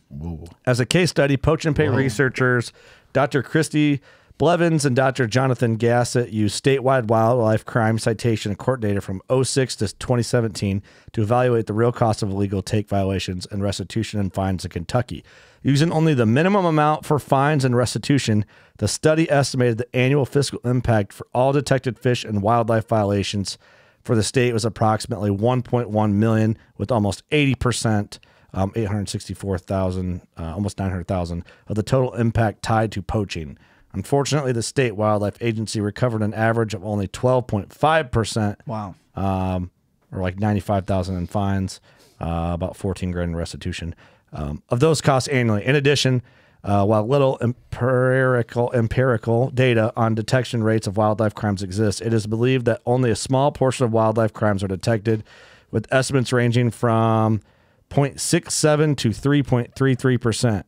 Whoa. As a case study, Poach and Pay researchers Dr. Christy Blevins and Dr. Jonathan Gassett used statewide wildlife crime citation and court data from 06 to 2017 to evaluate the real cost of illegal take violations and restitution and fines in Kentucky. Using only the minimum amount for fines and restitution, the study estimated the annual fiscal impact for all detected fish and wildlife violations for the state was approximately $1.1 million, with almost 80%, 864,000, almost 900,000 of the total impact tied to poaching. Unfortunately, the state wildlife agency recovered an average of only 12.5%. Wow. Or like 95,000 in fines, about 14 grand in restitution of those costs annually. In addition, while little empirical data on detection rates of wildlife crimes exists, it is believed that only a small portion of wildlife crimes are detected, with estimates ranging from 0.67 to 3.33%.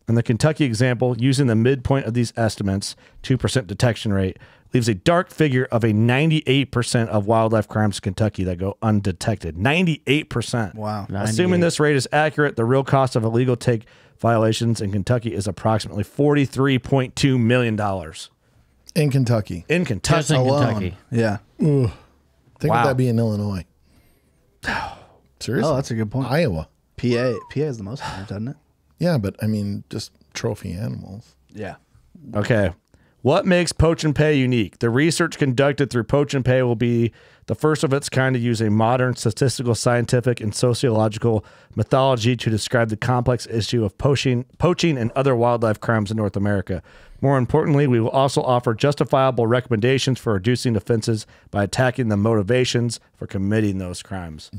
In the Kentucky example, using the midpoint of these estimates, 2% detection rate, leaves a dark figure of a 98% of wildlife crimes in Kentucky that go undetected. 98%. Wow. Assuming this rate is accurate, the real cost of illegal take violations in Kentucky is approximately $43.2 million. In Kentucky. In Kentucky. Just in Alone. Kentucky. Yeah. Think Wow. of that being in Illinois. Seriously? Oh, that's a good point. Iowa. PA is the most, doesn't it? Yeah, but I mean, just trophy animals. Yeah. Okay. What makes Poach and Pay unique? The research conducted through Poach and Pay will be the first of its kind to use a modern statistical, scientific, and sociological methodology to describe the complex issue of poaching and other wildlife crimes in North America. More importantly, we will also offer justifiable recommendations for reducing offenses by attacking the motivations for committing those crimes.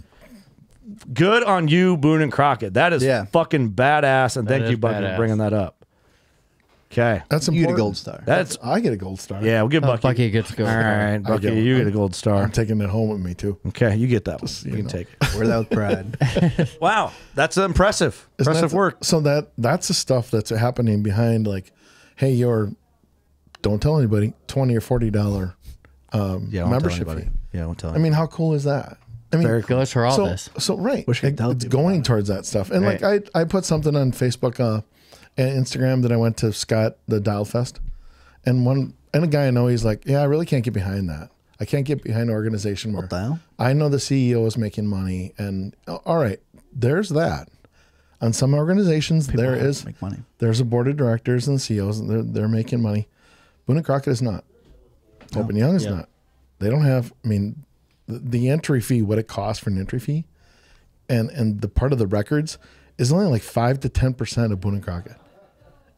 Good on you, Boone and Crockett. That is fucking badass, and thank you, Bucky, for bringing that up. Okay. That's You important. get a gold star. That's I get a gold star. yeah, we'll give Bucky. Bucky gets to go. All right, Bucky, you get a gold star. I'm taking it home with me too. Okay, you get that one. Just, You you can know. take it. Wear that with pride. Wow, that's impressive. Isn't Impressive that- work. So that's the stuff that's happening behind, like, hey, don't tell anybody, $20 or $40 membership fee. Yeah, I won't tell I mean, how cool is that? I mean, Very cool. Goes for all this. So right, Wish I could tell it's people going about towards that stuff. And Right. like I put something on Facebook and Instagram that I went to Scott the Dial Fest, and a guy I know, he's like, yeah, I really can't get behind that. I can't get behind an organization where the hell? I know the CEO is making money, and all right, there's that. On some organizations, People there have to is make money. there's a board of directors and CEOs, and they're making money. Boone and Crockett is not. Pope and Young is not. They don't have. I mean, the entry fee, what it costs for an entry fee, and the part of the records is only like 5 to 10% of Boone and Crockett.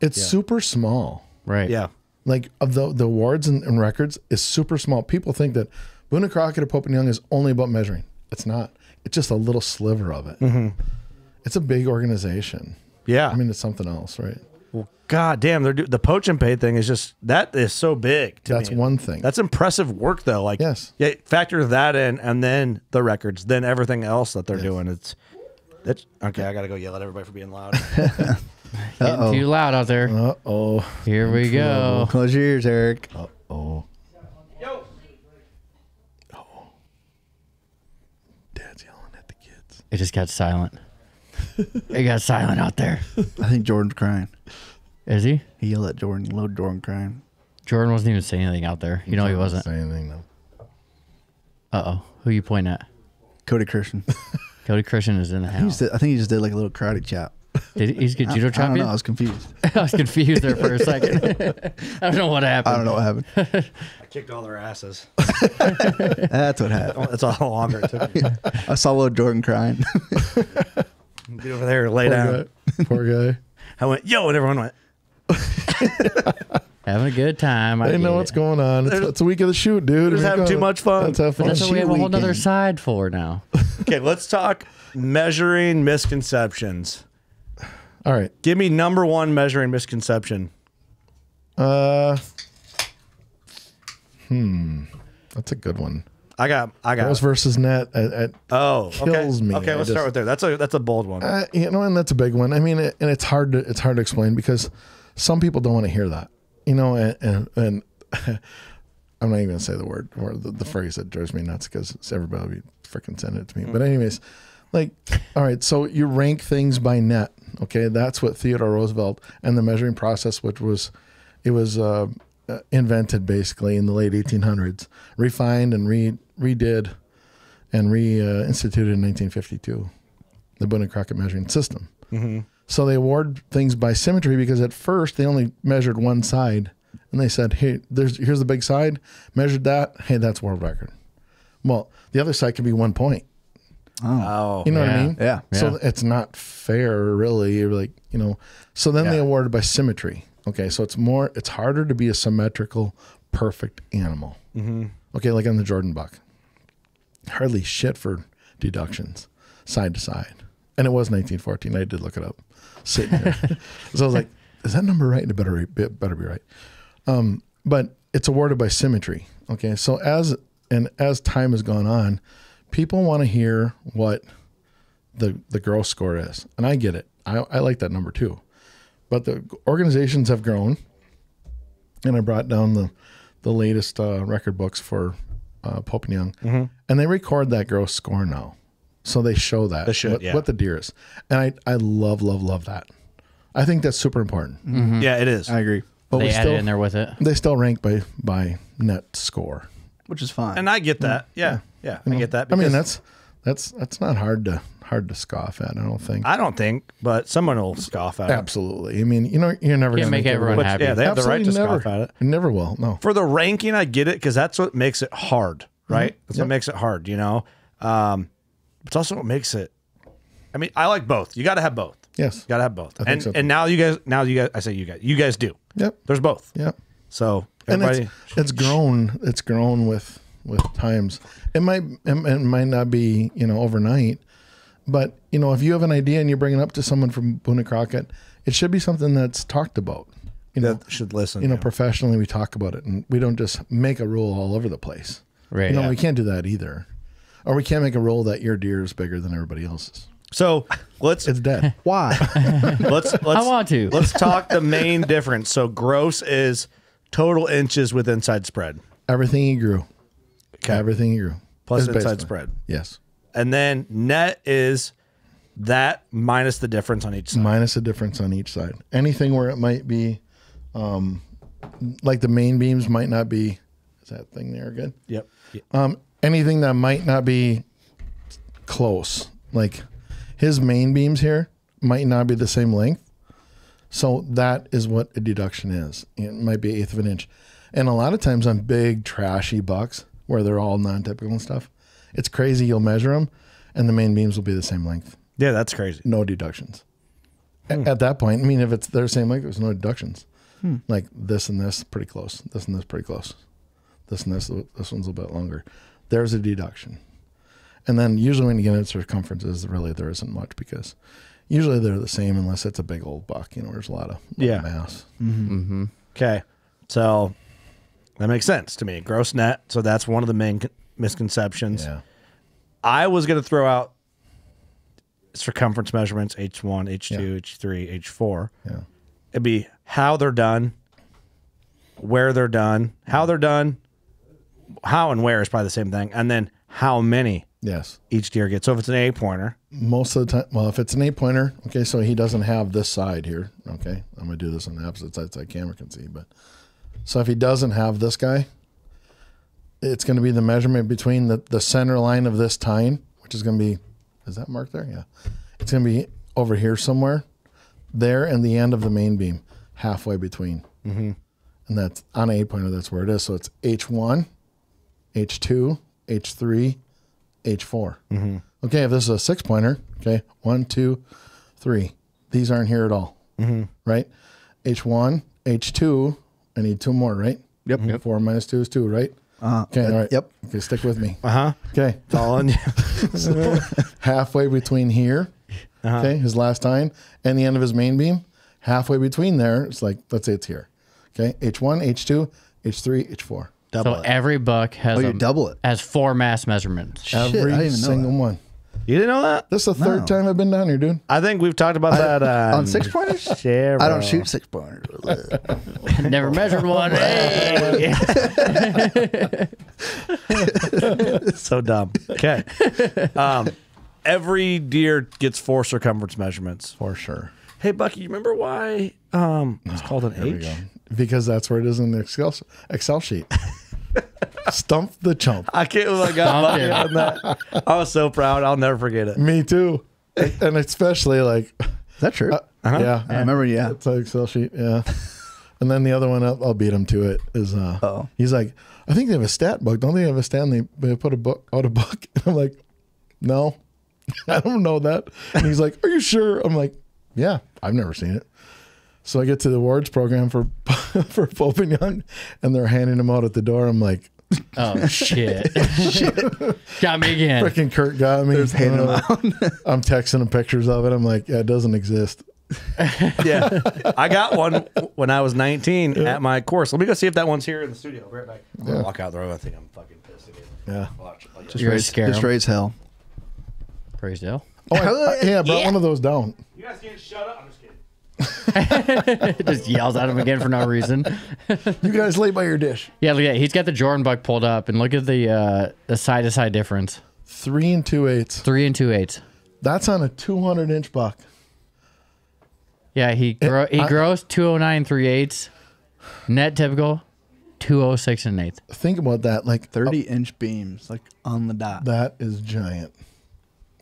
It's super small. Right. Yeah. Like of the awards and records is super small. People think that Boone and Crockett or Pope and Young is only about measuring. It's not. It's just a little sliver of it. Mm-hmm. It's a big organization. Yeah. I mean, it's something else, right? well, God damn, the Poach and Pay thing is just that is so big. That's one thing. That's impressive work, though. Like, Yes. yeah, factor that in, and then the records, then everything else that they're doing. That's okay. I gotta go yell at everybody for being loud. Getting too loud out there. Uh-oh. Here we go. Close your ears, Eric. Uh-oh. Dad's yelling at the kids. It just got silent. It got silent out there. I think Jordan's crying. Is he? He yelled at Jordan. Low Jordan crying. Jordan wasn't even saying anything out there. You know he wasn't. Say anything though. Uh-oh. Who you pointing at? Cody Christian. Cody Christian is in the house. I think he just did like a little karate chop. He's good judo I chop don't you? know. I was confused. I was confused there for a second. I don't know what happened. I don't know what happened. I kicked all their asses. That's what happened. That's all longer it took me. I saw little Jordan crying. Get over there, lay down. Poor guy. I went, yo, and everyone went. Having a good time. I didn't know what's going on. It's a week of the shoot, dude. Just having too much fun. Let's have fun. That's what we have a whole Shoot other weekend. side for now. Okay, let's talk measuring misconceptions. All right. Give me number one measuring misconception. That's a good one. I got. Gross versus net Oh, kills okay. me. Okay, I let's just- start with there. That's a bold one. and that's a big one. I mean, and it's hard to explain because some people don't want to hear that, and I'm not even gonna say the word or the phrase that drives me nuts because everybody will be freaking sending it to me. But anyways, like, all right, so you rank things by net. Okay, that's what Theodore Roosevelt and the measuring process, it was invented basically in the late 1800s, refined and redid and reinstituted in 1952, the Boone and Crockett measuring system. Mm-hmm. So they award things by symmetry because at first they only measured one side, and they said, hey, here's the big side, measured that, hey, that's world record. Well, the other side could be 1 point. Oh, You know what I mean? Yeah. So it's not fair, really. You're like, So then they awarded by symmetry. Okay, so it's harder to be a symmetrical, perfect animal. Mm-hmm. Okay, like on the Jordan buck. Hardly shit for deductions, side to side. And it was 1914. I did look it up. Sitting there. So I was like, is that number right? It better be right. But it's awarded by symmetry. Okay, so as time has gone on, people want to hear what the gross score is. And I get it. I like that number too. But the organizations have grown. And I brought down the latest record books for Pope and Young. Mm-hmm. And they record that gross score now. So they show that, They should, what the deer is. And I love that. I think that's super important. Mm-hmm. Yeah, it is. I agree. But They add it in there with it. they still rank by net score. Which is fine. And I get that. Yeah. I get that. I mean, because that's not hard to scoff at. I don't think. I don't think, but someone will scoff at it. Absolutely. I mean, you're never Can't gonna make everyone But, happy. yeah, they have the right to Absolutely scoff at it. You never will. No. For the ranking, I get it because that's what makes it hard, right? That's what makes it hard, It's also what makes it. I mean, I like both. You got to have both. Yes. You got to have both. I think so, too. And now you guys. I say you guys do. Yep. There's both. Yep. So And everybody. it's grown. It's grown with times. It might not be overnight, but if you have an idea and you bring it up to someone from Boone and Crockett, it should be something that's talked about. that should listen. Professionally we talk about it, and we don't just make a rule all over the place. Right. We can't do that either, or we can't make a rule that your deer is bigger than everybody else's. So It's dead. Why? let's I want to. let's talk the main difference. So gross is total inches with inside spread. Everything he grew. Okay. Everything he grew. Plus Is inside basically- spread. Yes. And then net is that minus the difference on each side. Minus a difference on each side. Anything where it might be, like the main beams might not be. Is that thing there good? Yep. Anything that might not be close, like his main beams here might not be the same length. So that is what a deduction is. It might be 1/8 of an inch. And a lot of times on big trashy bucks where they're all non-typical and stuff, it's crazy. You'll measure them and the main beams will be the same length. Yeah, that's crazy. No deductions. At that point, I mean, if they're the same length, there's no deductions. Like this and this, pretty close. This and this, pretty close. This and this one's a bit longer. There's a deduction. And then usually when you get into circumferences, really there isn't much because usually they're the same unless it's a big old buck. There's a lot of mass. Mm-hmm. Okay. So that makes sense to me. Gross net. So that's one of the main misconceptions. Yeah. I was going to throw out circumference measurements, H1, H2, Yeah. H3, H4. Yeah. It'd be how they're done, where they're done, how they're done, how and where is probably the same thing, and then how many Yes. each deer gets. So if it's an 8-pointer, Most of the time, well, if it's an 8-pointer, okay, so he doesn't have this side here. Okay. I'm going to do this on the opposite side so the camera can see. But so if he doesn't have this guy, it's going to be the measurement between the center line of this tine, which is going to be, is that marked there? Yeah. It's going to be over here somewhere, there and the end of the main beam, halfway between. Mm-hmm. And that's on an 8-pointer, that's where it is. So it's H1, H2, H3, H4. Mm-hmm. Okay, if this is a 6-pointer, okay, 1, 2, 3. These aren't here at all, right? H1, H2, I need 2 more, right? Yep. 4 minus 2 is 2, right? Okay, all right. Yep. Okay, stick with me. Uh-huh. Okay, Following you. halfway between here, okay, his last tine, and the end of his main beam, halfway between there, it's like, let's say it's here. Okay, H1, H2, H3, H4. Double So it. every buck has You double it. has 4 mass measurements. Shit, I Every didn't even know single that. one. You didn't know that? This is the third time I've been down here, dude. I think we've talked about that On 6-pointers? Yeah, I don't bro. shoot 6-pointers. Never measured one. Hey. So dumb. Okay. Every deer gets 4 circumference measurements. For sure. Hey, Bucky, you remember why it's called an There we H? go. Because that's where it is in the Excel sheet. Stump the chump. I can't believe I got Bucky on that. I was so proud. I'll never forget it. Me too. And especially like, Is that true? yeah. I remember, yeah. It's an Excel sheet, yeah. And then the other one, I'll beat him to it, is he's like, I think they have a stat book. Don't they have a stat and they put a book out a book? And I'm like, no, I don't know that. And he's like, are you sure? I'm like, yeah, I've never seen it. So I get to the awards program for Pope and Young, and they're handing them out at the door. I'm like, Oh shit! Got me again. freaking Kurt got me. There's handing them out. I'm texting him pictures of it. I'm like, yeah, it doesn't exist. Yeah. I got one when I was 19 at my course. Let me go see if that one's here in the studio. I'll be right back. I'm going to walk out the room. I think I'm fucking pissed again. Yeah. Watch. Just You're raise, scared. just raise hell. Praise Dale. Oh, I brought one of those down. You guys can't shut up. I'm just kidding. Just yells at him again for no reason. You guys lay by your dish. Yeah, look at he's got the Jordan buck pulled up, and look at the side to side difference. 3 2/8. 3 2/8. That's on a 200-inch buck. Yeah, he grows 209 3/8. Net typical 206 1/8. Think about that. Like 30-inch beams, like on the dot. that is giant.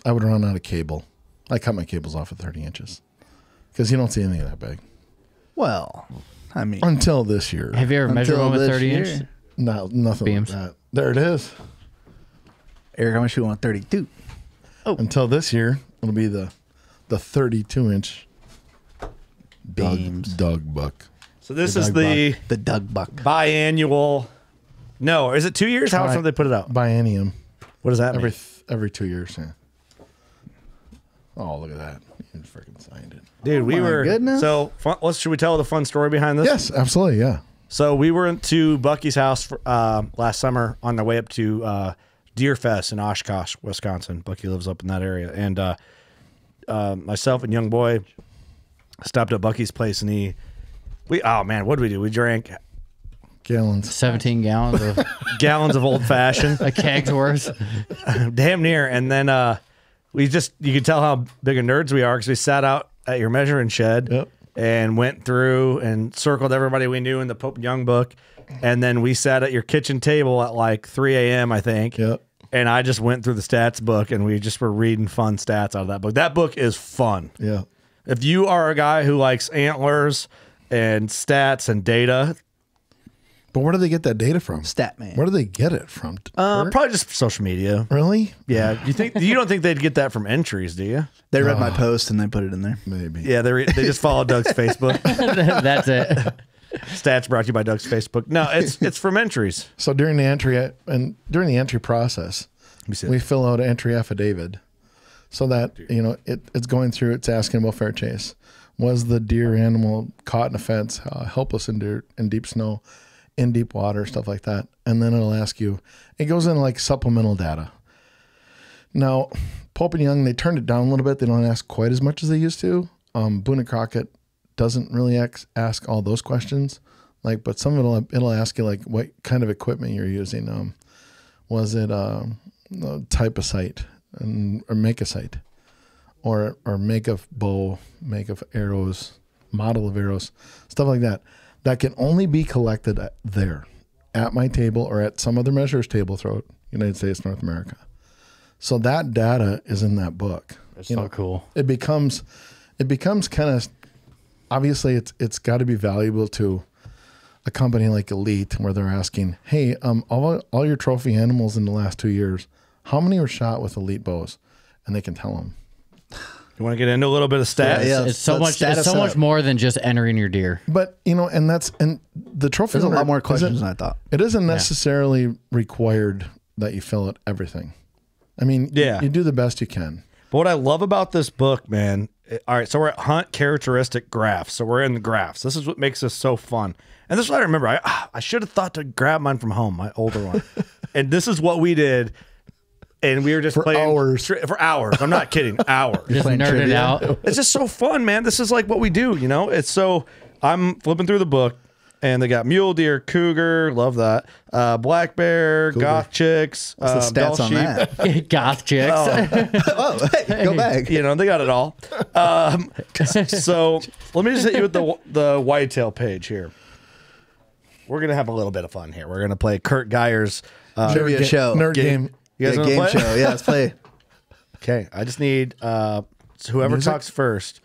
I would run out of cable. I cut my cables off at 30 inches because you don't see anything that big Well, I mean, until this year. Have you ever measured until one with this 30 year. inch? No, nothing Beams. like that. There it is. Eric, I'm gonna shoot one 32. Until this year, it'll be the 32-inch Beams. Doug buck. So this is the The Doug buck. biannual. No, is it 2 years? How often do they put it out? Biennium. What does that mean? Every 2 years. Yeah. Oh, look at that! You freaking signed it. Dude, we my were goodness. so fun. Should we tell the fun story behind this? Yes, absolutely. Yeah. So we went to Bucky's house for, last summer on the way up to Deer Fest in Oshkosh, Wisconsin. Bucky lives up in that area, and myself and young boy stopped at Bucky's place, and oh man, what did we do? We drank Gallons. 17 gallons of gallons of old fashioned, a keg's worth. damn near, and then you could tell how big of nerds we are because we sat out at your measuring shed. Yep. And went through and circled everybody we knew in the Pope and Young book. And then we sat at your kitchen table at like 3 a.m., I think. Yep. And I just went through the stats book and we just were reading fun stats out of that book. That book is fun. Yeah. If you are a guy who likes antlers and stats and data, But where do they get that data from? Statman. Where do they get it from? probably just social media. Really? Yeah. You don't think they'd get that from entries, do you? They read my post and they put it in there. Maybe. Yeah, they just follow Doug's Facebook. That's it. Stats brought to you by Doug's Facebook. No, it's from entries. So during the entry process, we fill out an entry affidavit, so that it's going through. It's asking about fair chase. Was the deer animal caught in a fence, helpless in deep snow, in deep water, stuff like that? And then it'll ask you. It goes in like supplemental data. Now, Pope and Young, they turned it down a little bit. They don't ask quite as much as they used to. Boone and Crockett doesn't really ask all those questions. But some of it'll ask you like what kind of equipment you're using. Was it type of sight or make a sight, or make of bow, make of arrows, model of arrows, stuff like that. That can only be collected there, at my table or at some other measurer's table throughout United States, North America. So that data is in that book. That's so cool. It becomes kind of, obviously it's got to be valuable to a company like Elite, where they're asking, hey, all your trophy animals in the last 2 years, how many were shot with Elite bows? And they can tell them. You want to get into a little bit of stats? Yeah. It's so much more than just entering your deer. But and the trophy. There's a lot more questions than I thought. It isn't necessarily required that you fill out everything. I mean, you do the best you can. But what I love about this book, man, all right, so we're at hunt characteristic graphs. So we're in the graphs. This is what makes this so fun. And this is what I remember. I should have thought to grab mine from home, my older one. And this is what we did. And we were just playing hours. For hours. I'm not kidding. Hours. Just nerding out. It's just so fun, man. This is like what we do, It's so, I'm flipping through the book And they got mule deer, cougar, love that. Black bear, goth chicks. What's the stats on that? Goth chicks. Oh, hey, go back. You know, they got it all. So let me just hit you with the whitetail page here. We're going to have a little bit of fun here. We're going to play Kurt Geyer's Trivia show. Nerd game. You guys Yeah, want to game play? show. Yeah, let's play. Okay, I just need whoever Music? talks first.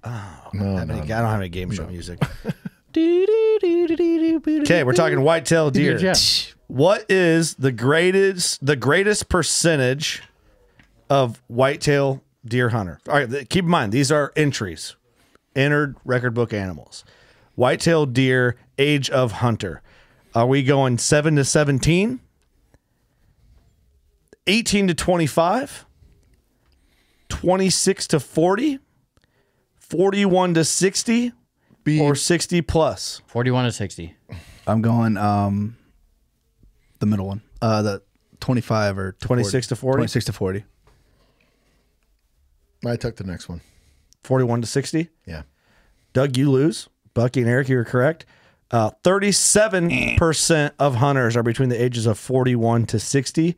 No, I don't have any game show music. Okay, Okay, we're talking whitetail deer. Good job. What is the greatest percentage of whitetail deer hunter? All right, keep in mind these are entries, entered record book animals. Whitetail deer age of hunter. Are we going 7 to 17? 18 to 25? 26 to 40? 41 to 60? Or 60 plus? 41 to 60. I'm going the middle one. The 25 or 26 to 40? 26 to 40. I took the next one. 41 to 60? Yeah. Doug, you lose. Bucky and Eric, you were correct. 37% of hunters are between the ages of 41 to 60.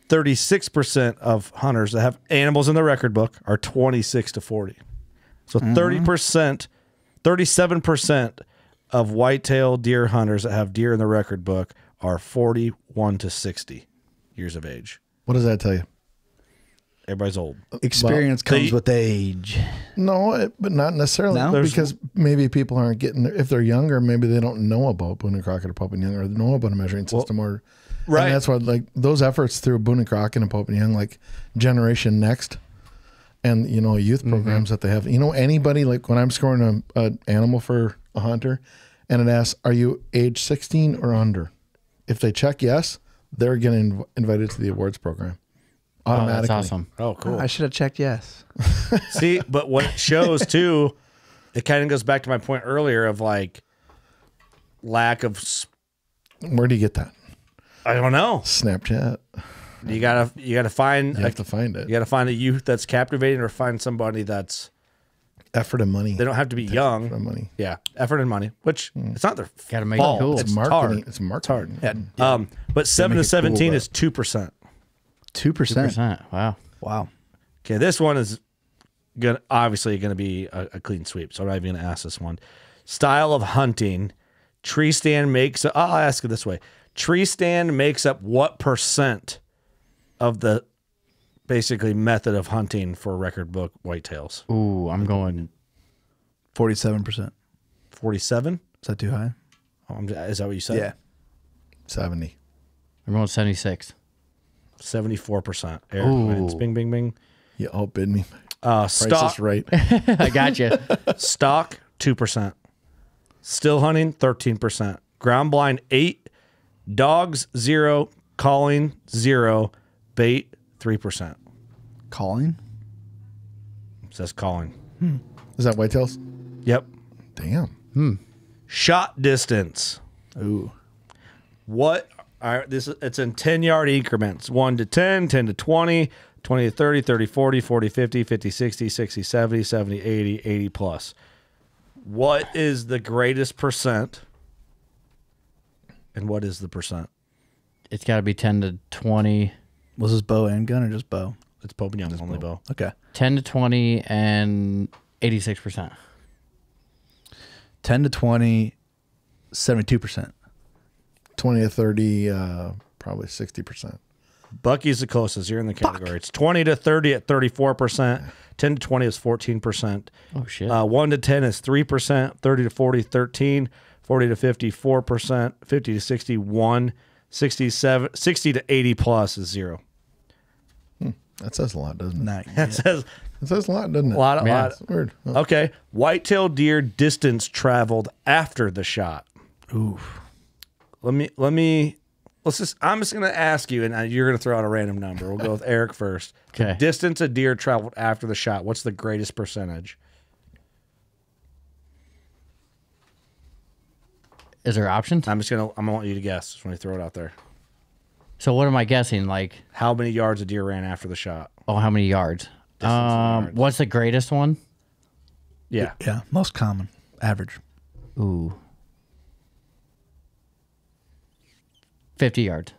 36% of hunters that have animals in the record book are 26 to 40. So 30%, 37% of whitetail deer hunters that have deer in the record book are 41 to 60 years of age. What does that tell you? Everybody's old. Experience comes they- with age. No, but not necessarily. No? Because maybe people aren't getting, if they're younger, maybe they don't know about Boone and Crockett or Pope and Young, or know about a measuring system, or right. And that's why, like, those efforts through Boone and Crockett and Pope and Young, like Generation Next, and youth programs that they have. Anybody, like when I'm scoring a animal for a hunter, and it asks, "Are you age 16 or under?" If they check yes, they're getting invited to the awards program Oh, automatically. that's awesome. Oh, cool. I should have checked yes. See, but what it shows too, it kind of goes back to my point earlier of like lack of. Where do you get that? I don't know. Snapchat. You gotta find. You have to find it. You gotta find a youth that's captivating, or find somebody that's. Effort and money. They don't have to be Effort young. and money. Yeah, effort and money, which it's not their Gotta make fault. it cool. It's marketing. hard. It's marketing. Yeah. But 7 make to it cool, 17 but- is 2%. 2%. 2%. Wow. Wow. Okay, this one is obviously gonna be a clean sweep, so I'm not even gonna ask this one. Style of hunting, tree stand makes. I'll ask it this way: tree stand makes up what percent of the basically method of hunting for record book whitetails? Ooh, I'm going 47%. 47. Is that too high? Is that what you said? Yeah. 70. I'm going 76. 74%. Eric Ooh. wins. Bing, bing, bing. You outbid me. Price Stock, is right. I got you. stock 2%. Still hunting 13%. Ground blind 8. Dogs 0. Calling 0. Bait 3%. Calling? Says calling. Is that whitetails? Yep. Damn. Shot distance. Ooh. What are it's in 10-yard increments. 1 to 10, 10 to 20, 20 to 30, 30 40, 40 50, 50 60, 60 70, 70 80, 80 plus. What is the greatest percent? And what is the percent? It's got to be 10 to 20. Was this bow and gun or just bow? It's Pope and Young only bow. Okay. 10 to 20 and 86%. 10 to 20, 72%. 20 to 30, probably 60%. Bucky's the closest. You're in the category. It's 20 to 30 at 34%. 10 to 20 is 14%. Oh, shit. 1 to 10 is 3%. 30 to 40, 13. 40 to 50, 4%. 50 to 60, 1. 60 to 80 plus is 0. That says a lot, doesn't it? Nice. That says That says a lot, doesn't it? a lot. Yeah. Lot. That's weird. Oh, Okay. Whitetail deer distance traveled after the shot. Oof. Let's just, I'm just going to ask you, and you're going to throw out a random number. We'll go with Eric first. The Okay. distance a deer traveled after the shot. What's the greatest percentage? Is there options? I'm going to want you to guess when you throw it out there. So what am I guessing? Like, How many yards a deer ran after the shot? oh, how many yards? in yards. What's the greatest one? Yeah. Yeah. Most common. Average. Ooh. 50 yards.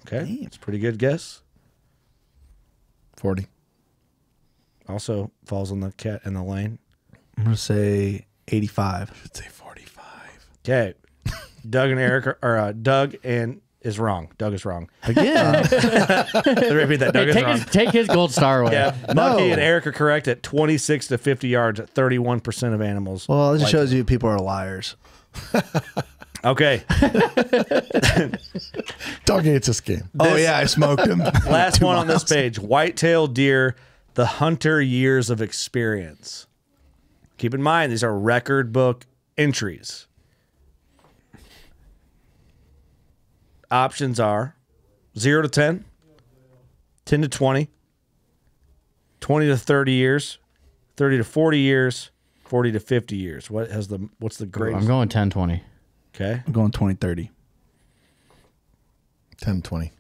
Okay, that's a pretty good guess. 40. Also falls on the cat in the lane. I'm going to say 85. I'd say 45. Okay, Doug and Eric Doug and is wrong. Doug is wrong. Again. Let me repeat that. Doug Hey, is wrong. take his gold star away. Yeah, Bucky and Eric are correct at 26 to 50 yards at 31% of animals. Well, it just shows you people are liars. Okay, Doug hates this game. Oh, yeah, I smoked him. last 2 one on this miles. page. White-tailed deer, the hunter years of experience. Keep in mind, these are record book entries. Options are 0 to 10, 10 to 20, 20 to 30 years, 30 to 40 years, 40 to 50 years. What's the greatest? I'm going 10-20. Okay. I'm going 20-30. 10, 20.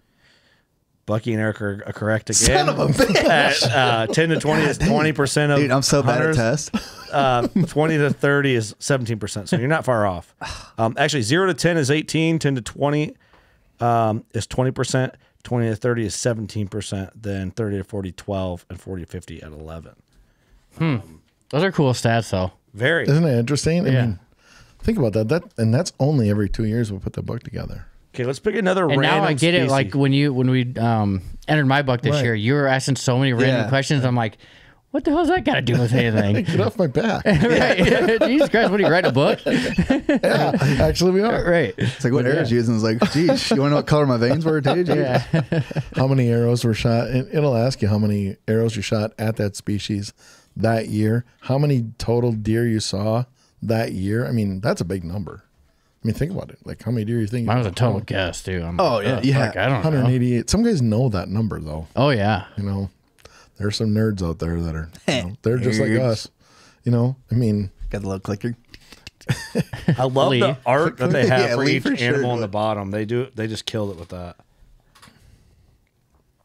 Bucky and Eric are correct again. Son of a bitch. At, 10 to 20 is 20% of Dude, I'm so bad at hunters. tests. 20 to 30 is 17%. So you're not far off. Actually, 0 to 10 is 18. 10 to 20 is 20%. 20 to 30 is 17%. Then 30 to 40, 12. And 40 to 50 at 11. Those are cool stats, though. Very. Isn't it interesting? I Yeah. mean, think about that. That's only every 2 years we put the book together. Okay, let's pick another And random now I get it. species. Like when we entered my book this Right. year, you were asking so many random Yeah. questions. I'm like, what the hell's that got to do with anything? Get off my back. Right. Jesus Christ, what are you writing a book? Yeah, actually we are. Right. It's like what Eric's using is like, geez, you want to know what color my veins were, dude? Yeah. How many arrows were shot? And it'll ask you how many arrows you shot at that species that year. How many total deer you saw that year. I mean, that's a big number. I mean, think about it. Like, how many deer you think? Mine was a total guess, too. I'm Oh, like, yeah, oh, yeah. fuck, I don't know. 188. Some guys know that number though. Oh, yeah. You know, there's some nerds out there that are, they're just like Nerds. us. You know, I mean, Got the little clicker. I love Lee. the art that they have Yeah, for Lee each for sure animal on the would. bottom. They just killed it with that.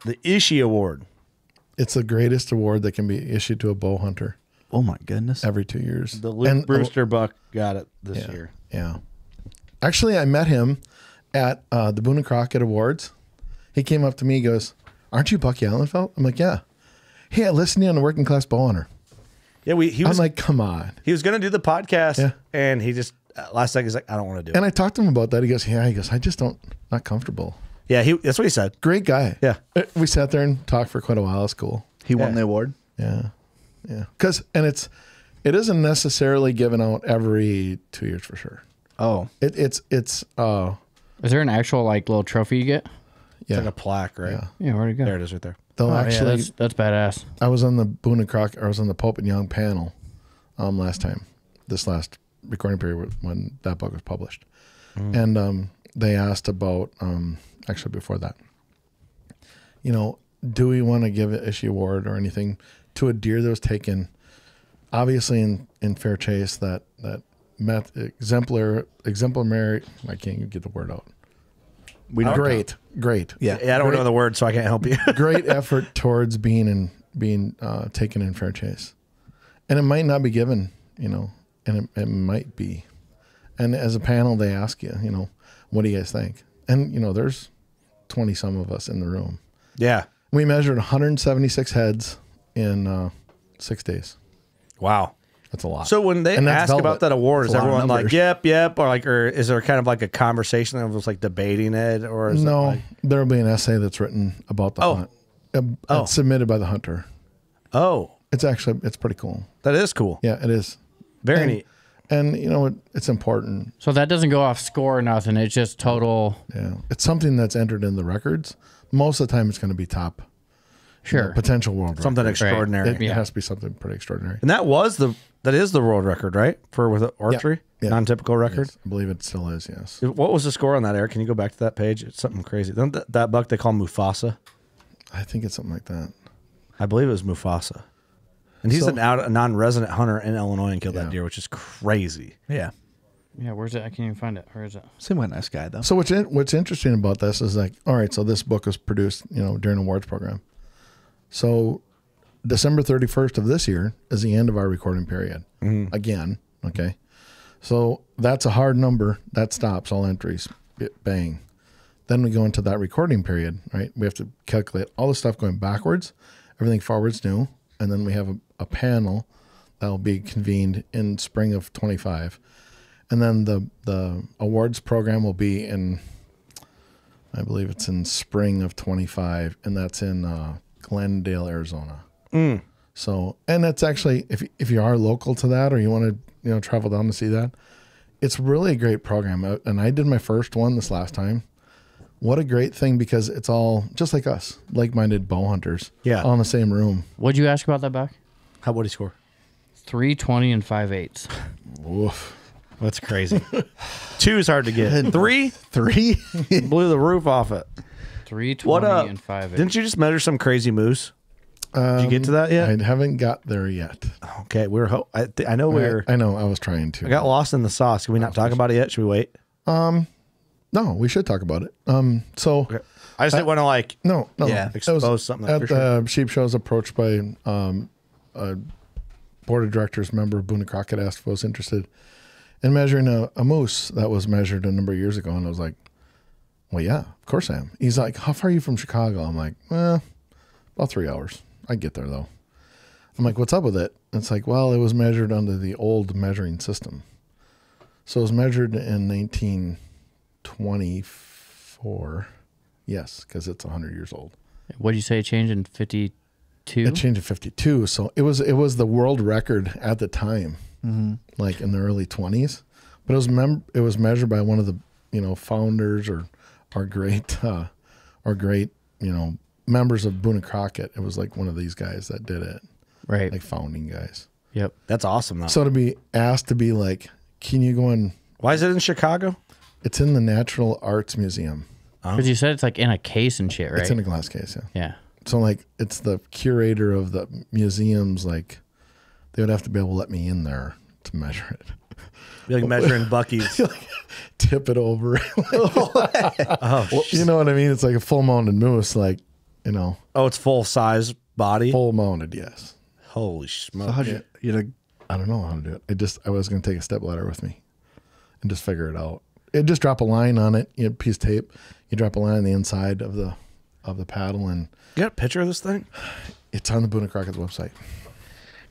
The Ishii Award. it's the greatest award that can be issued to a bow hunter Oh my goodness. every 2 years. The Luke Brewster buck got it this yeah, year. Yeah. Actually, I met him at the Boone and Crockett Awards. He came up to me, he goes, "Aren't you Bucky Ihlenfeldt?" I'm like, "Yeah." "Hey, I listened to you on the Working Class Bow Hunter." Yeah, he I'm was like, "Come on." he was going to do the podcast, Yeah. and he just last second he's like, I don't want to do it. And I talked to him about that. He goes, "Yeah." He goes, "I just not comfortable." Yeah, that's what he said. Great guy. Yeah. We sat there and talked for quite a while. It's cool. He won Yeah. the award. Yeah. Yeah. It isn't necessarily given out every 2 years for sure. Oh, It's Is there an actual like little trophy you get? yeah. Like a plaque, right? Yeah. Yeah, where'd it go? There it is right there. They'll Oh, actually, yeah, that's badass. I was on the Boone and Crockett, I was on the Pope and Young panel this last recording period when that book was published. And they asked about, actually before that, you know, do we want to give an issue award or anything to a deer that was taken, obviously in fair chase, that exemplary, I can't even get the word out. Great. yeah. Yeah, I don't know the word, so I can't help you. Great effort towards being taken in fair chase, and it might not be given, you know, and it might be. And as a panel, they ask you, you know, what do you guys think? And you know, there's 20 some of us in the room. Yeah. We measured 176 heads in 6 days. Wow. That's a lot. So when they And that's ask velvet. about that award, is That's a lot of everyone like, numbers. yep, or is there kind of like a conversation that was like debating it, or is it no, like, there'll be an essay that's written about the hunt. It's submitted by the hunter. oh, It's pretty cool. that is cool, Yeah, it is. very neat. And you know, it's important. So that doesn't go off score or nothing. It's just total. Yeah, it's something that's entered in the records. Most of the time, it's going to be top. Sure. Potential world Something record. extraordinary. It has to be something pretty extraordinary. And that is the world record, right? With archery, Yeah. non-typical record. Yes, I believe it still is. Yes. What was the score on that, Eric? Can you go back to that page? It's something crazy. Don't that buck they call Mufasa? I think it's something like that. I believe it was Mufasa. And he's So- a non-resident hunter in Illinois and killed Yeah. that deer, which is crazy. Yeah. Yeah, where's it? I can't even find it. Where is it? Seemed like a nice guy though. So what's interesting about this is like, all right, so this book was produced, you know, during an awards program. So December 31st of this year is the end of our recording period. Again, okay. So that's a hard number. That stops all entries. bang. Then we go into that recording period, right? We have to calculate all the stuff going backwards, everything forwards new, and then we have a panel that will be convened in spring of 25. And then the awards program will be in, I believe it's in spring of 25, and that's in Glendale, Arizona. So, and it's actually, if you are local to that or you want to, travel down to see that, it's really a great program. And I did my first one this last time. What a great thing, because it's all just like us, like-minded bow hunters. Yeah. All in the same room. What'd you ask about that, Buck? How would he score? 320 and 5/8. Woof. That's crazy. 2 is hard to get. 3 3? blew the roof off it. 320 and 5/8. Didn't you just measure some crazy moose? Did you get to that yet? I haven't got there yet. Okay, we're. I know we're. I know. I was trying to. I got lost in the sauce. Can we not talk about it yet? Should we wait? No, we should talk about it. So Okay. I just didn't want to like. no. Yeah. That was Expose something at for the sheep show. I was approached by a board of directors member of Boone and Crockett asked if I was interested in measuring a moose that was measured a number of years ago, and I was like, "Well, yeah, of course I am." He's like, "How far are you from Chicago?" I'm like, "Well, about 3 hours. I get there though." I'm like, "What's up with it?" It's like, "Well, it was measured under the old measuring system, so it was measured in 1924. Yes, because it's 100 years old." What'd you say it changed in 52? It changed in 52, so it was the world record at the time, like in the early 20s. But it was measured by one of the founders or great members of Boone and Crockett. It was like one of these guys that did it, Right. like founding guys. Yep. That's awesome though. So to be asked to be like, can you go in? Why is it in Chicago? It's in the Natural Arts Museum. Because you said it's like in a case and shit, right? It's in a glass case, yeah. Yeah. So like, it's the curator of the museums. Like, they would have to be able to let me in there to measure it. Be like measuring Bucky's. Tip it over. Oh, You know what I mean? It's like a full mounted moose, like, oh, it's full size body. full mounted, yes. Holy So smoke! how'd you I don't know how to do it. I was going to take a step ladder with me and just figure it out. It just drop a line on it, piece of tape. You drop a line on the inside of the paddle, and You got a picture of this thing? it's on the Boone and Crockett's website.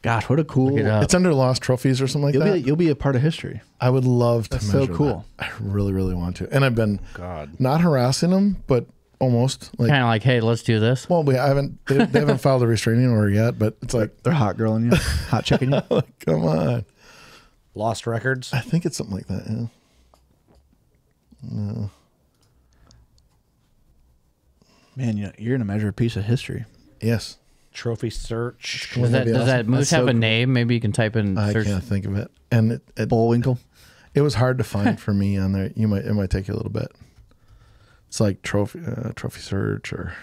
gosh, what a cool. Look it up. It's under lost trophies or something like that. You'll be a part of history. I would love to That's so measure cool. that. I really, really want to. And I've been God. not harassing them, but almost like, Kind of like, hey, let's do this. well, they haven't filed a restraining order yet, but it's like, They're hot girling you, hot chicking you. like, come on. Lost records. I think it's something like that. Yeah. No. Man, you're gonna measure a piece of history. Yes. Trophy search. Does that, That'd be does that awesome. moose That's have so a cool. name? Maybe you can type in I search. can't think of it. And it Bullwinkle. was hard to find for me on there. It might take you a little bit. It's like trophy search or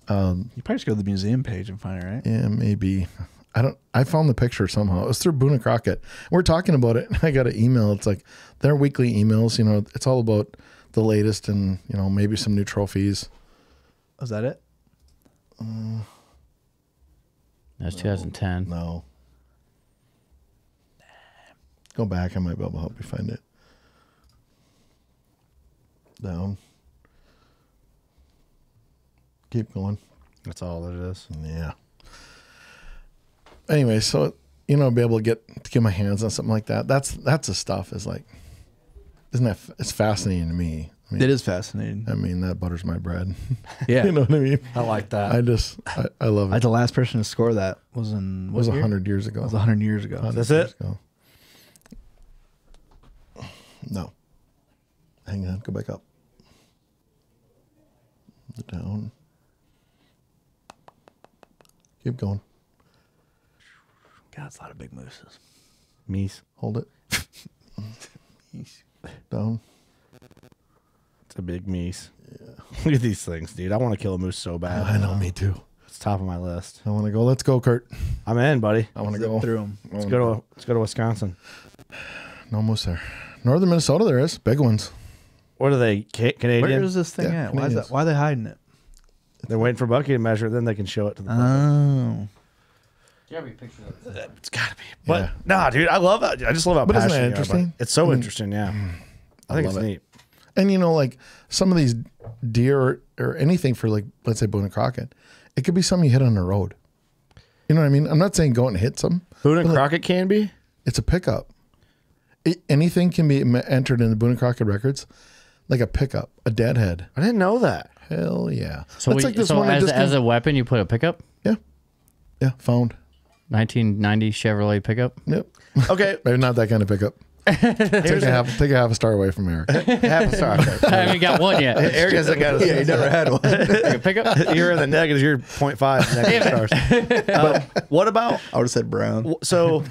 You probably just go to the museum page and find it, right? yeah, maybe. I found the picture somehow. It was through Boone and Crockett. We're talking about it. I got an email. It's like their weekly emails, it's all about the latest and, maybe some new trophies. Was that it? That's 2010. No. Go back. I might be able to help you find it. Down. Keep going. That's all that it is. Yeah. Anyway, so be able to get my hands on something like that. That's the stuff. Is like, isn't that? It's fascinating to me. I It is fascinating. mean, that butters my bread. Yeah. You know what I mean? I like that. I love it. The last person to score that was in It was what year? 100 years ago. It was 100 years ago. 100 That's years it? ago. No. Hang on. Go back up. Down. Keep going. God, that's a lot of big mooses. Meese. Hold it. Down. It's a big meese. Look at these things, dude. I want to kill a moose so bad. I know, me too. It's top of my list. I want to go. Let's go, Kurt. I'm in, buddy. I want to Zip go through them. Let's go to Wisconsin. No moose there. Northern Minnesota, there is big ones. What are they? Canadian? Where is this thing Yeah, at? Why is Canadians. that? Why are they hiding it? They're waiting for Bucky to measure it, then they can show it to the public. Oh. It's got to be. But Yeah. nah, dude, I love that. I just love how But isn't passionate that you are about it. interesting? It's so interesting, yeah. I think love it's it. neat. And you know, like some of these deer or anything for like, let's say Boone and Crockett, it could be something you hit on the road. You know what I mean? I'm not saying go out and hit some. Boone and Crockett can be? It's a pickup. Anything can be entered in the Boone and Crockett records, like a pickup, a deadhead. I didn't know that. Hell yeah. So, That's like this one that just as came- a weapon, you put a pickup? Yeah, found. 1990 Chevrolet pickup? Yep. Okay. Maybe not that kind of pickup. Take a half a star away from Eric. Half a star. I haven't got one yet. Eric hasn't got a Yeah, he never had one. A pickup? You're in the negatives. You're 0.5 negative stars. What about, I would have said brown. so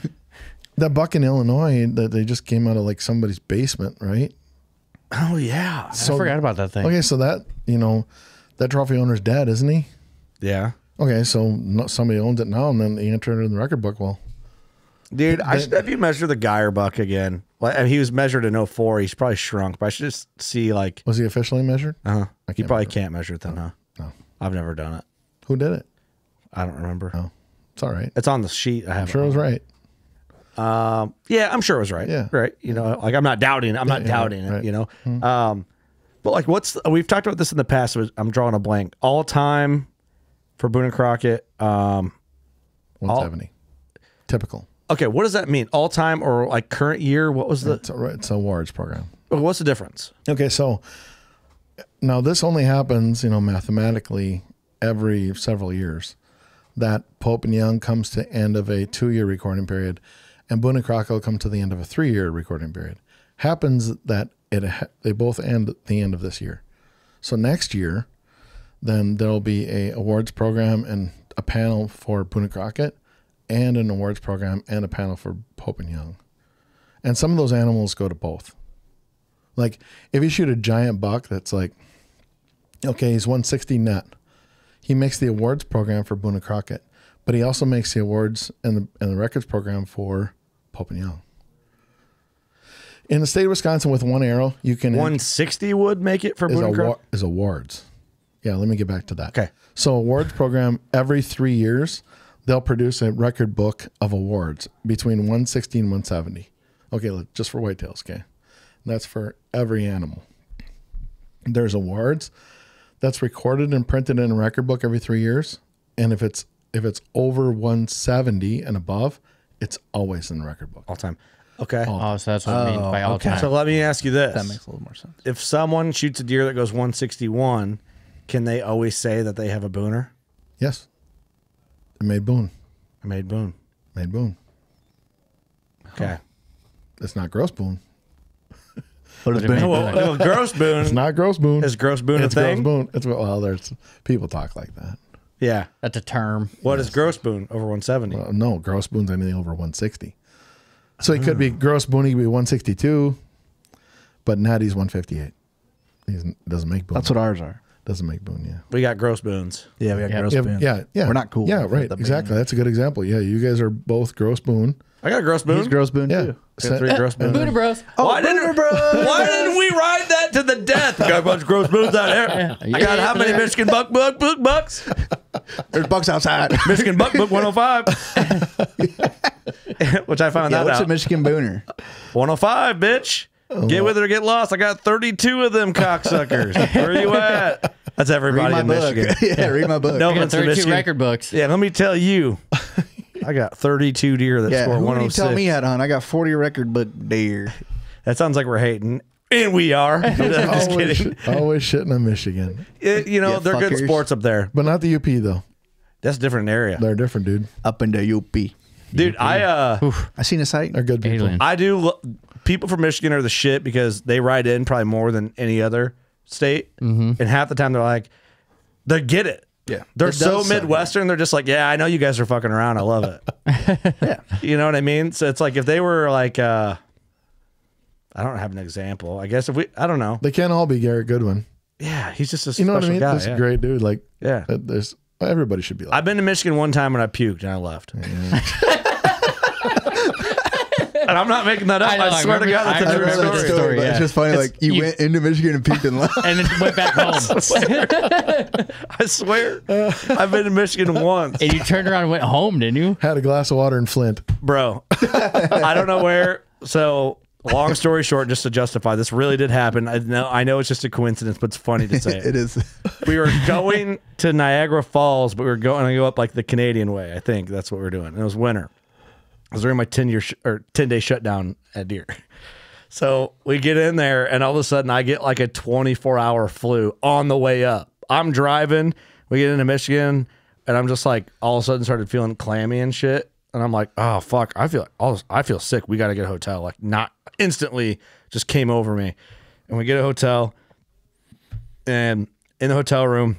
That buck in Illinois that they just came out of like somebody's basement, right? oh yeah. I forgot about that thing. Okay, so that, you know, that trophy owner's dead, isn't he? Yeah. Okay, so somebody owns it now, and then he entered it in the record book. Well, Dude, I should have you measure the Geyer buck again. Like, I mean, he was measured in 04. He's probably shrunk, but I should just see like was he officially measured? you can't probably can't measure it then, huh? No. I've never done it. Who did it? I don't remember. Oh, it's all right. It's on the sheet. I have. I'm sure it was right. Yeah, I'm sure it was right. Yeah. Right. You know, like I'm not doubting. I'm not doubting right. it. You know. But like, we've talked about this in the past. I'm drawing a blank. All time for Boone and Crockett. 170. Typical. Okay, what does that mean? All time or like current year? What was the? It's a awards program. What's the difference? Okay, so now this only happens, you know, mathematically every several years. That Pope and Young comes to end of a 2-year recording period, and Boone and Crockett will come to the end of a 3-year recording period. Happens that they both end at the end of this year. So next year, then there'll be a awards program and a panel for Boone and Crockett, and an awards program and a panel for Pope and Young. And some of those animals go to both. Like if you shoot a giant buck that's like, okay, he's 160 net. He makes the awards program for Boone and Crockett, but he also makes the awards and the records program for Pope and Young. In the state of Wisconsin, with one arrow, you can 160 would make it for Boone and Crockett. is awards. Yeah, let me get back to that. Okay. So awards program every 3 years, they'll produce a record book of awards between 160 and 170. Okay, just for whitetails, okay? That's for every animal. There's awards that's recorded and printed in a record book every 3 years. And if it's over 170 and above, it's always in the record book. All time. Okay. Oh, so that's what I mean by all time. So let me ask you this: That makes a little more sense. if someone shoots a deer that goes 161, can they always say that they have a booner? Yes. They made Boone. I made Boone. Made Boone. Okay. It's not gross Boone. What is What do you Boone? mean? Well, gross Boone. It's not gross Boone. Is gross Boone a it's thing? gross Boone. It's well, there's people talk like that. Yeah. That's a term. What is gross Boone over 170? No, gross Boone's anything over 160. So he could be gross Boone. He could be 162, but Natty's 158. He doesn't make Boone. That's what ours are. Doesn't make Boone. Yeah. We got gross Boons. Yeah, we got Yeah. gross Yeah, Boone. yeah. We're not cool. Yeah, with right. the Exactly. Boone. That's a good example. Yeah, you guys are both gross Boone. I got gross Boone. He's gross Boone Yeah. too. Got 3 gross Boone. Booner Bros. Why didn't we ride that to the death? We got a bunch of gross Boons out there. I got how many Michigan bucks? There's bucks outside. Michigan buck 105. Which I found Yeah, that what's out. a Michigan Booner? 105, bitch. Get with it or get lost. I got 32 of them cocksuckers. Where are you at? That's Read everybody my in book. Michigan. Yeah, read my book. No I got one's in 32 Michigan. record books. Yeah, let me tell you. I got 32 deer that Yeah, score who did you 106. tell me how to hunt? I got 40 record book deer. That sounds like we're hating. And we are. I'm just kidding. Always shitting on Michigan, You know, Yeah, they're good fuckers. sports up there. but not the UP though. That's a different area. They're different, dude. Up in the UP. Dude, I seen a site. They're good people. Alien. I do people from Michigan are the shit because they ride in probably more than any other state. And half the time they're like, they get it. Yeah. They're It so does suck. Midwestern. They're just like, yeah, I know you guys are fucking around. I love it. Yeah. You know what I mean? So it's like if they were like, I don't have an example. I guess I don't know. They can't all be Garrett Goodwin. Yeah, he's just a You know special what I mean? guy. This is Yeah. a great dude. Like, Yeah. there's everybody should be like. I've been to Michigan one time and I puked and I left. And I'm not making that up. I know, I swear to remember- God, I that's a remember true that story. story. but yeah. it's just funny. It's- Like you went into Michigan and peeked and left. and then went back home. I swear. I've been to Michigan once. And you turned around and went home, didn't you? Had a glass of water in Flint. Bro, I don't know where. So long story short, just to justify this, really did happen. I know it's just a coincidence, but it's funny to say. It is. We were going to Niagara Falls, but we were going to go up like the Canadian way. I think that's what we were doing. And it was winter. I was during my 10-day shutdown at Deer. So we get in there, and all of a sudden I get like a 24-hour flu on the way up. I'm driving. We get into Michigan, and I'm just like, all of a sudden started feeling clammy and shit. And I'm like, oh fuck, I feel sick. We got to get a hotel. Like, not instantly, just came over me. And we get a hotel, and in the hotel room,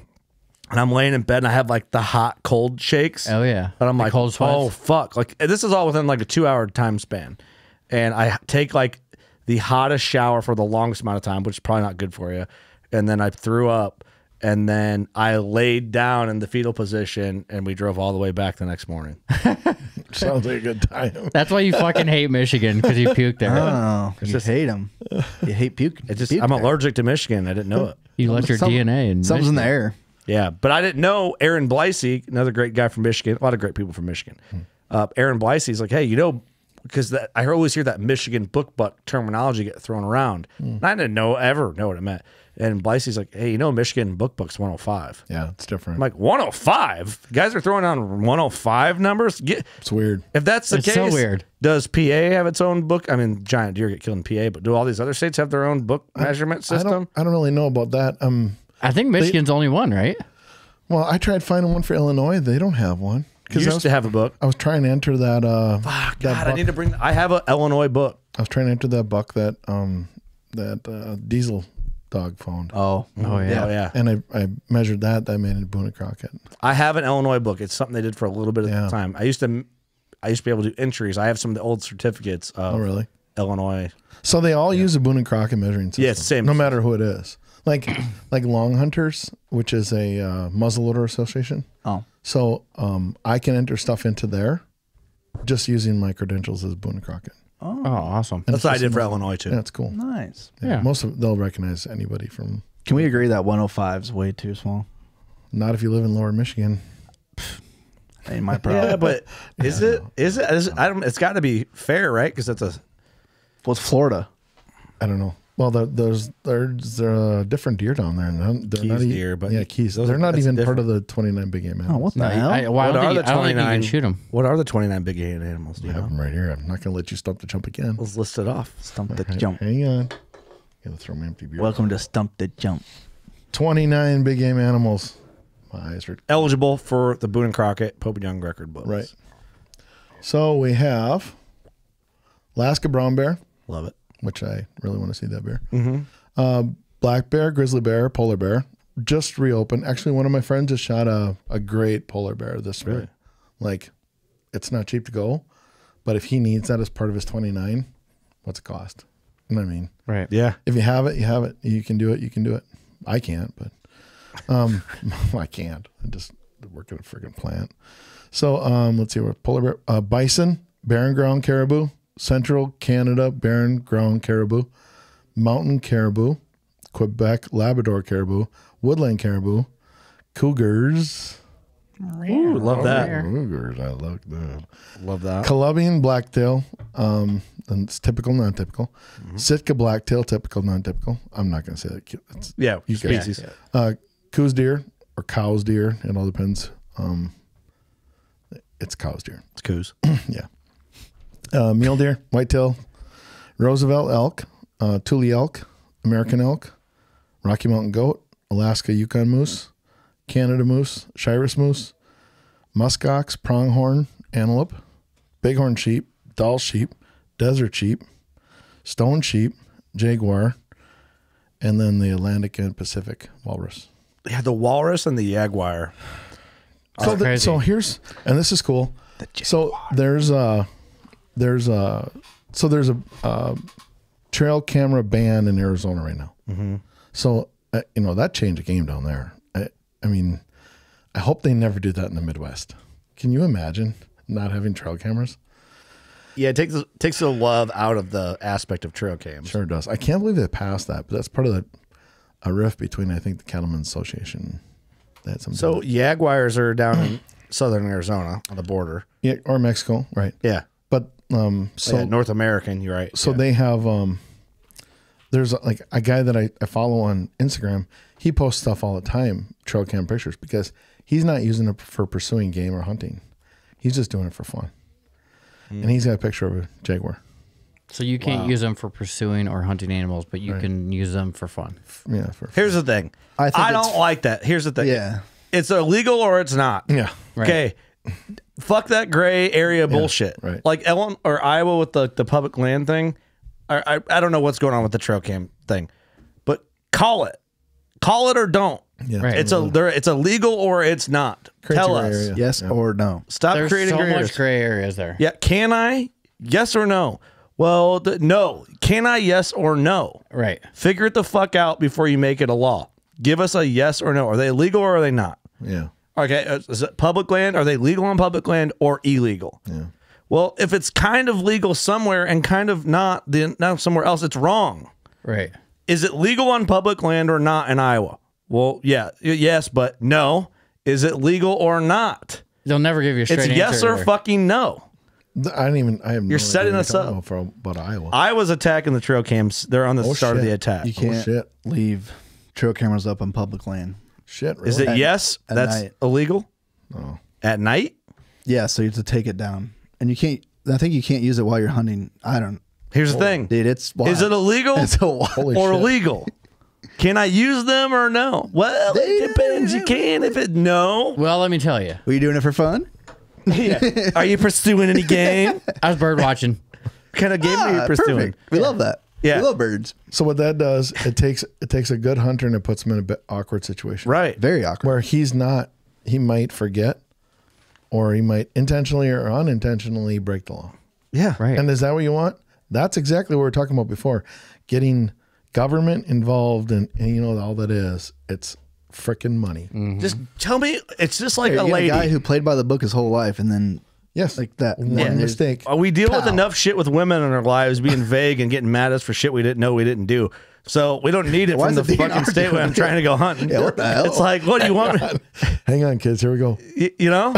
and I'm laying in bed, and I have like the hot cold shakes. Oh yeah. And I'm The like, cold sweats. oh fuck. Like, this is all within like a 2-hour time span. And I take like the hottest shower for the longest amount of time, which is probably not good for you. And then I threw up. And then I laid down in the fetal position, and we drove all the way back the next morning. Sounds like a good time. That's why you fucking hate Michigan, because you puked there. Oh, you hate them. You hate puke. I'm allergic to Michigan. I didn't know it. You left your DNA in Something's in the Michigan. air. Yeah, but I didn't know Aaron Blicey, another great guy from Michigan. A lot of great people from Michigan. Aaron Blicey's like, hey, you know, because I always hear that Michigan book buck terminology get thrown around. And I didn't ever know what it meant. And Blicey's like, hey, you know, Michigan book book's 105. Yeah, it's different. I'm like, 105? Guys are throwing on 105 numbers? It's weird. If that's the It's case, so weird. Does PA have its own book? I mean, giant deer get killed in PA, but do all these other states have their own book measurement system? I don't really know about that. I think Michigan's only one, right? Well, I tried finding one for Illinois. They don't have one. You used to have a book. I was trying to enter that. Fuck, that God, I buck. need to bring. I have an Illinois book. I was trying to enter that buck that Diesel dog found. Oh, Oh yeah. Oh yeah, And I measured that. That made it Boone and Crockett. I have an Illinois book. It's something they did for a little bit of Yeah. time. I used to be able to do entries. I have some of the old certificates of Oh, really? Illinois. So they all use a Boone and Crockett measuring system. Yeah, it's the same. No matter who it is. Like Long Hunters, which is a muzzleloader association. oh. So I can enter stuff into there just using my credentials as Boone and Crockett. Oh, awesome. That's what I did for Illinois too. Yeah, it's cool. Nice. Yeah. Most of they'll recognize anybody from. Can we agree that 105 is way too small? Not if you live in Lower Michigan. Ain't my problem. Yeah, but is it? I don't. It's got to be fair, right? Because that's a. Well, it's Florida. I don't know. Well, there's different deer down there. And they're Keys not deer, but yeah, keys. those They're are- not that's even part different. of the 29 big game Oh, animals. what the No, hell? I don't What think are you- the I don't think you 29? can shoot them. What are the 29 big game animals? Do I you have know? them right here. I'm not going to let you stump the jump again. Let's list it off. Stump the jump. Hang on. Gotta throw my empty beer. Welcome to Stump the Jump. 29 big game animals. My eyes are Eligible for the Boone and Crockett Pope and Young record books. right. So we have Alaska brown bear, Love it. which I really want to see that bear. Mm-hmm. Black bear, grizzly bear, polar bear. Just reopened. Actually, one of my friends just shot a great polar bear this spring. Really? Like, it's not cheap to go, but if he needs that as part of his 29, what's it cost? You know what I mean? Right. Yeah. If you have it, you have it. You can do it. You can do it. I can't, but I can't. I just work at a freaking plant. So let's see what polar bear, bison, barren ground caribou, central Canada barren ground caribou, mountain caribou, Quebec Labrador caribou, woodland caribou, cougars. Ooh, love that. Cougars, I like that. Love that. Columbian blacktail, and it's typical, non-typical. Sitka blacktail, typical, non-typical. I'm not going to say that. It's, Yeah. You guys- Species. Coos deer or cows deer. It all depends. It's cows deer. It's coos. Yeah. Mule deer, whitetail, Roosevelt elk, Thule elk, American elk, Rocky Mountain goat, Alaska Yukon moose, Canada moose, Shiras moose, muskox, pronghorn, antelope, bighorn sheep, Dall sheep, desert sheep, stone sheep, jaguar, and then the Atlantic and Pacific walrus. Yeah, the walrus and the jaguar. So, crazy. so here's, and this is cool. So there's a trail camera ban in Arizona right now. Mm-hmm. So that changed the game down there. I mean, I hope they never do that in the Midwest. Can you imagine not having trail cameras? Yeah, it takes the love out of the aspect of trail cams. Sure does. I can't believe they passed that, but that's part of a rift between I think the Cattlemen's Association. They had some. So jaguars are down in southern Arizona on the border. yeah, or Mexico, right? Yeah. But So North American. You're right. So they have there's like a guy that I follow on Instagram. He posts stuff all the time, trail cam pictures, because he's not using it for pursuing game or hunting. He's just doing it for fun. And he's got a picture of a jaguar. So you can't use them for pursuing or hunting animals, but you can use them for fun. Yeah. For Here's the thing. I don't like that. Here's the thing. Yeah. It's illegal or it's not. Yeah. Right. Okay. Fuck that gray area bullshit. right. Like Iowa with the public land thing. I don't know what's going on with the trail cam thing, but call it or don't. Yeah. Right. It's illegal or it's not. Create Tell your us. area. Yes or no. Stop There's creating so gray much areas. gray areas there. Yeah. Can I? Yes or no? Well, no. Can I? Yes or no? Right. Figure it the fuck out before you make it a law. Give us a yes or no. Are they legal or are they not? Yeah. Okay, is it public land? Are they legal on public land or illegal? Yeah. Well, if it's kind of legal somewhere and kind of not, then not somewhere else, it's wrong. Right. Is it legal on public land or not in Iowa? Well, yeah, yes, but no. Is it legal or not? They'll never give you a straight It's answer. yes or there. fucking no. I have You're setting us up. for about Iowa. I was attacking the trail cams. They're on the start of the shit. attack. You can't shit. leave trail cameras up on public land. Shit. Really? Is it yes? at That's night. illegal? Oh. At night? Yeah, so you have to take it down. And you can't, I think you can't use it while you're hunting. I don't, Here's the thing. dude, it's wild. Is it illegal It's a wild. Holy or shit. legal? Can I use them or no? Well, it depends. You can. If it no, Well, let me tell you. Were you doing it for fun? yeah. Are you pursuing any game? I was bird watching. What kind of game are you pursuing? Perfect. We love that. Yeah. We love birds. So what that does, it takes a good hunter and it puts him in a bit awkward situation. Right. Very awkward. Where he might forget, or he might intentionally or unintentionally break the law. Yeah. Right. And is that what you want? That's exactly what we were talking about before. Getting government involved and you know all that is. It's freaking money. Just tell me. It's just like You a get lady. a guy who played by the book his whole life and then Yes. like that. One Yeah. mistake. We deal with Pow. enough shit with women in our lives being vague and getting mad at us for shit we didn't know we didn't do. So we don't need it Why from the is the fucking DNR state when I'm doing trying to go hunting. Yeah, what the hell? It's like, what do you want? Hang on, kids. Here we go. You know?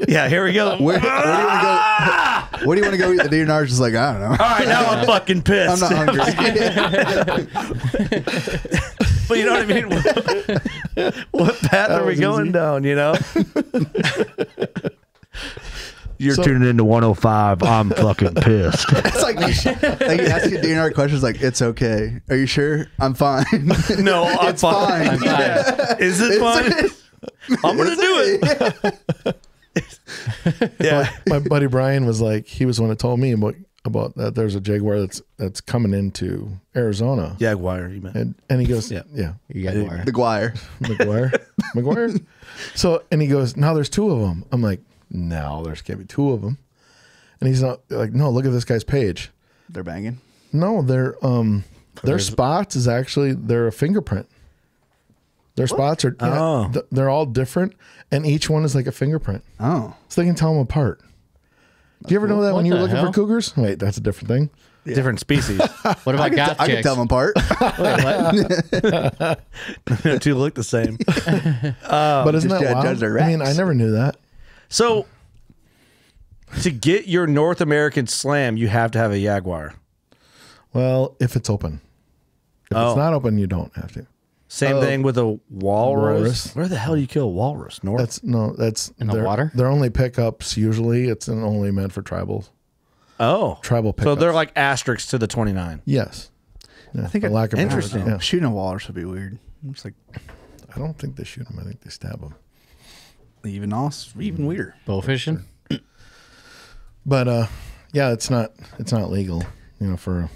Yeah, here we go. Where do you want to go? Where do you want to go? The DNR's just like, I don't know. All right, now I'm fucking pissed. I'm not hungry. But you know what I mean? What path are we was going easy. down, you know? You're So- tuning into 105. I'm fucking pissed. It's like you ask a DNR questions like, it's okay. Are you sure? I'm fine. No, I'm It's fine. I'm fine. Yeah. Is it fine? I'm going to do it. Yeah. My buddy Brian was like, he was the one that told me about that. There's a jaguar that's coming into Arizona. Jaguar, you meant. And he goes, Yeah. yeah. You got wire. McGuire. McGuire. So, and he goes, now there's two of them. I'm like, no, there's can't be two of them. And he's not like, no, look at this guy's page. They're banging. No, their spots is actually, they're a fingerprint. Their spots are, Oh. they're all different. And each one is like a fingerprint. Oh. So they can tell them apart. Do you ever know that What when you're the looking hell? for cougars? Wait, that's a different thing. Different species. What about goth I can chicks? tell them apart. The two look the same. But isn't just that wild? judge their I mean, I racks. never knew that. So, to get your North American slam, you have to have a Jaguar. Well, if it's open. If Oh. it's not open, you don't have to. Same thing with a walrus. Walrus. Where the hell do you kill a walrus? North? That's In the they're- water? They're only pickups usually. It's only meant for tribals. Oh. Tribal So pickups. they're like asterisks to the 29. Yes. Yeah, I think for lack of Interesting. Yeah. Shooting a walrus would be weird. It's like I don't think they shoot them. I think they stab them. even weirder. Bow fishing? But yeah, it's not legal. You know,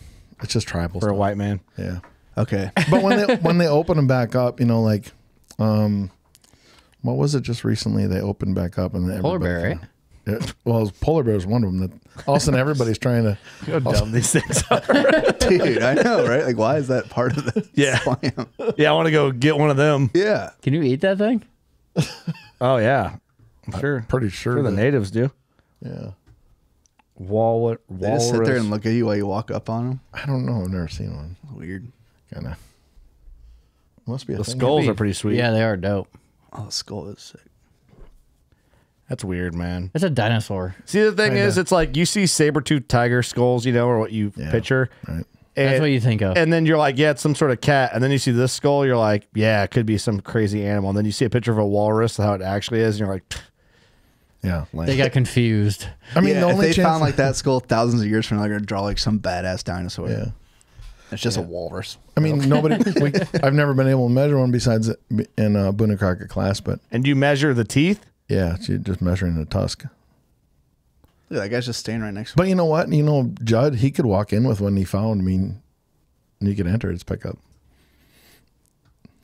it's just tribal For a stuff. white man. Yeah. Okay. But when they open them back up, you know, like, what was it just recently? They opened back up and Polar bear, right? Well, polar bear is one of them. That all of a sudden everybody's trying to. How dumb these things are. Dude, I know, right? Like, why is that part of the Yeah. slam? Yeah, I want to go get one of them. Yeah. Can you eat that thing? Oh, yeah. I'm sure. Pretty sure Sure the that- natives do. Yeah. Walrus. They just sit there and look at you while you walk up on them. I don't know. I've never seen one. Weird. Kind of. Must be a The thing. skulls are pretty sweet. Yeah, they are dope. Oh, the skull is sick. That's weird, man. It's a dinosaur. See, the thing is, it's like you see saber-toothed tiger skulls, you know, or what you picture. Right. That's what you think of. And then you're like, yeah, it's some sort of cat. And then you see this skull, you're like, yeah, it could be some crazy animal. And then you see a picture of a walrus, how it actually is, and you're like, pfft. Yeah. They got confused. I mean, the if only they chance found like that skull thousands of years from now, they're gonna draw like some badass dinosaur. Yeah. It's just a walrus. I mean, I've never been able to measure one besides in a Boone and Crockett class, but And you measure the teeth? yeah, you're just measuring the tusk. Look, that guy's just staying right next to me. But you know what? You know, Judd, he could walk in with one he found. I mean, and he could enter its pickup.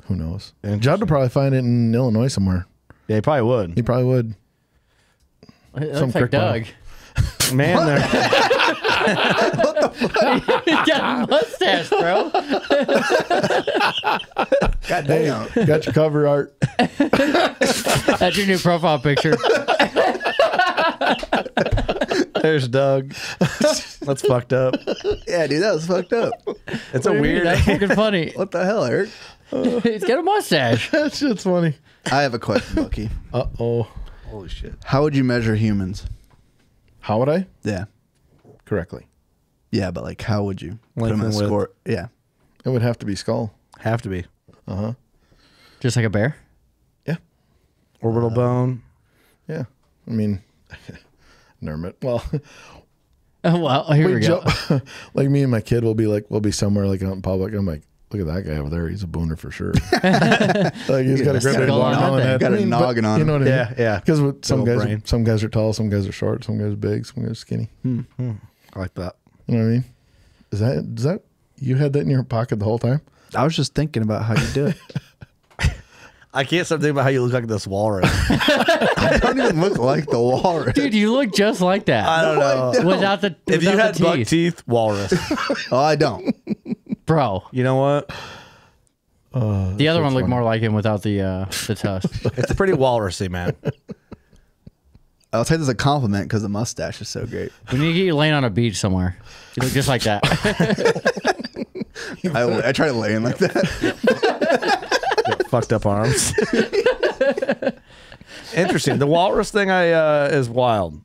Who knows? Judd would probably find it in Illinois somewhere. Yeah, he probably would. He probably would. It Some looks like crick bottom. Doug. Man, there. He got a mustache, bro. God damn. Got your cover art. That's your new profile picture. There's Doug. That's fucked up. Yeah, dude, that was fucked up. It's a weird. That's fucking funny. What the hell, Eric? He's got a mustache. That shit's funny. I have a question, Bucky. Uh-oh. Holy shit. How would you measure humans? How would I? Yeah. Correctly. Yeah, but like, how would you put Length them in a and width. score? Yeah. It would have to be skull. Have to be. Uh-huh. Just like a bear? Yeah. Orbital bone. Yeah. I mean, never met. Well, Well, here we go. like me and my kid will be somewhere like out in public. I'm like, look at that guy over there. He's a booner for sure. Like he's got a great Skull on that thing. Got a noggin on You him. know what I mean? Yeah, yeah. Because some Little guys, brain. some guys are tall, some guys are short, some guys are big, some guys are skinny. I like that. You know what I mean? Is that you had that in your pocket the whole time? I was just thinking about how you do it. I can't stop thinking about how you look like this walrus. I don't even look like the walrus. Dude, you look just like that. I don't know. Without the If you without had the buck teeth. teeth, walrus. Oh, I don't. Bro. You know what? The other one looked more like him without the tusk. It's pretty walrusy, man. I'll take this as a compliment because the mustache is so great. We need to get you laying on a beach somewhere. You look just like that. I try to lay in like that. Fucked up arms. Interesting. The walrus thing is wild.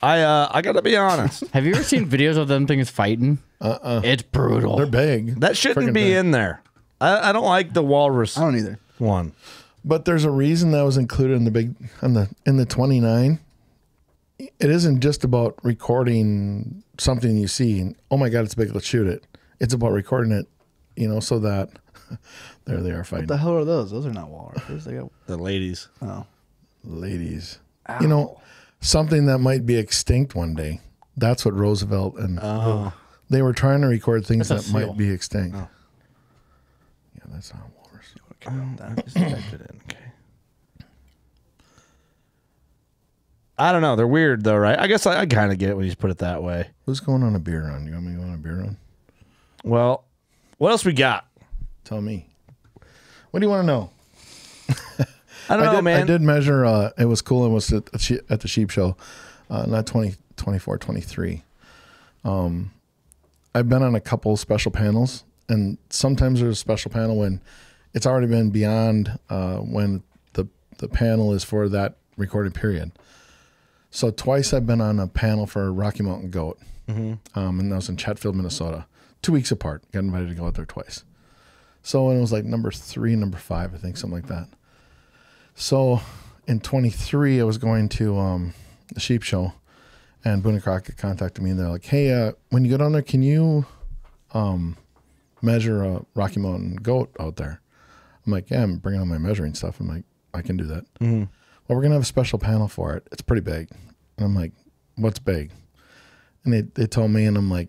I got to be honest. Have you ever seen videos of them things fighting? It's brutal. They're big. That shouldn't Freaking be big. in there. I don't like the walrus I don't either. one. But there's a reason that was included in the 29. It isn't just about recording something you see and oh my god, it's big, let's shoot it. It's about recording it, so that there they are fighting. What the hell are those? Those are not walruses. They got The ladies. Ladies. Something that might be extinct one day. That's what Roosevelt and they were trying to record things That's a that seal. might be extinct. Yeah, that's not walrus. Just typed it in. Okay. I don't know. They're weird though, right? I guess I kind of get it when you put it that way. Who's going on a beer run? You want me to go on a beer run? Well, what else we got? Tell me. What do you want to know? I don't know, man. I did measure. It was cool. It was at the sheep show, not 24, 23. I've been on a couple special panels, and sometimes there's a special panel when it's already been beyond when the panel is for that recorded period. So twice I've been on a panel for Rocky Mountain Goat, and that was in Chatfield, Minnesota, 2 weeks apart. Got invited to go out there twice. So when it was like number 3, number 5, I think, something like that. So in 23, I was going to the sheep show, and Boone and Crockett contacted me, and they're like, "Hey, when you go down there, can you measure a Rocky Mountain Goat out there?" I'm like, "Yeah, I'm bringing all my measuring stuff." I'm like, "I can do that." Mm-hmm. Well, we're gonna have a special panel for it. It's pretty big, and I'm like, "What's big?" And they told me, and I'm like,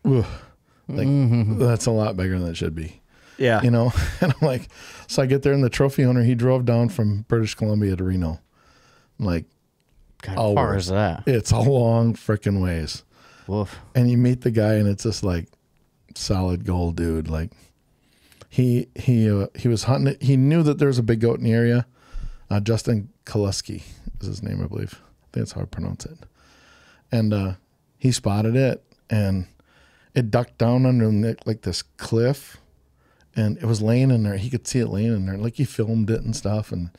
"Ugh, like that's a lot bigger than it should be." Yeah. And I'm like, so I get there and the trophy owner, he drove down from British Columbia to Reno. I'm like, God, how far is that? it's a long freaking ways. Woof. And you meet the guy and it's just like solid gold dude. Like he was hunting it. He knew that there was a big goat in the area. Justin Kaluski is his name, I believe. I think that's how I pronounce it. And he spotted it and it ducked down under like this cliff. And it was laying in there. He could see it laying in there. Like he filmed it and stuff. And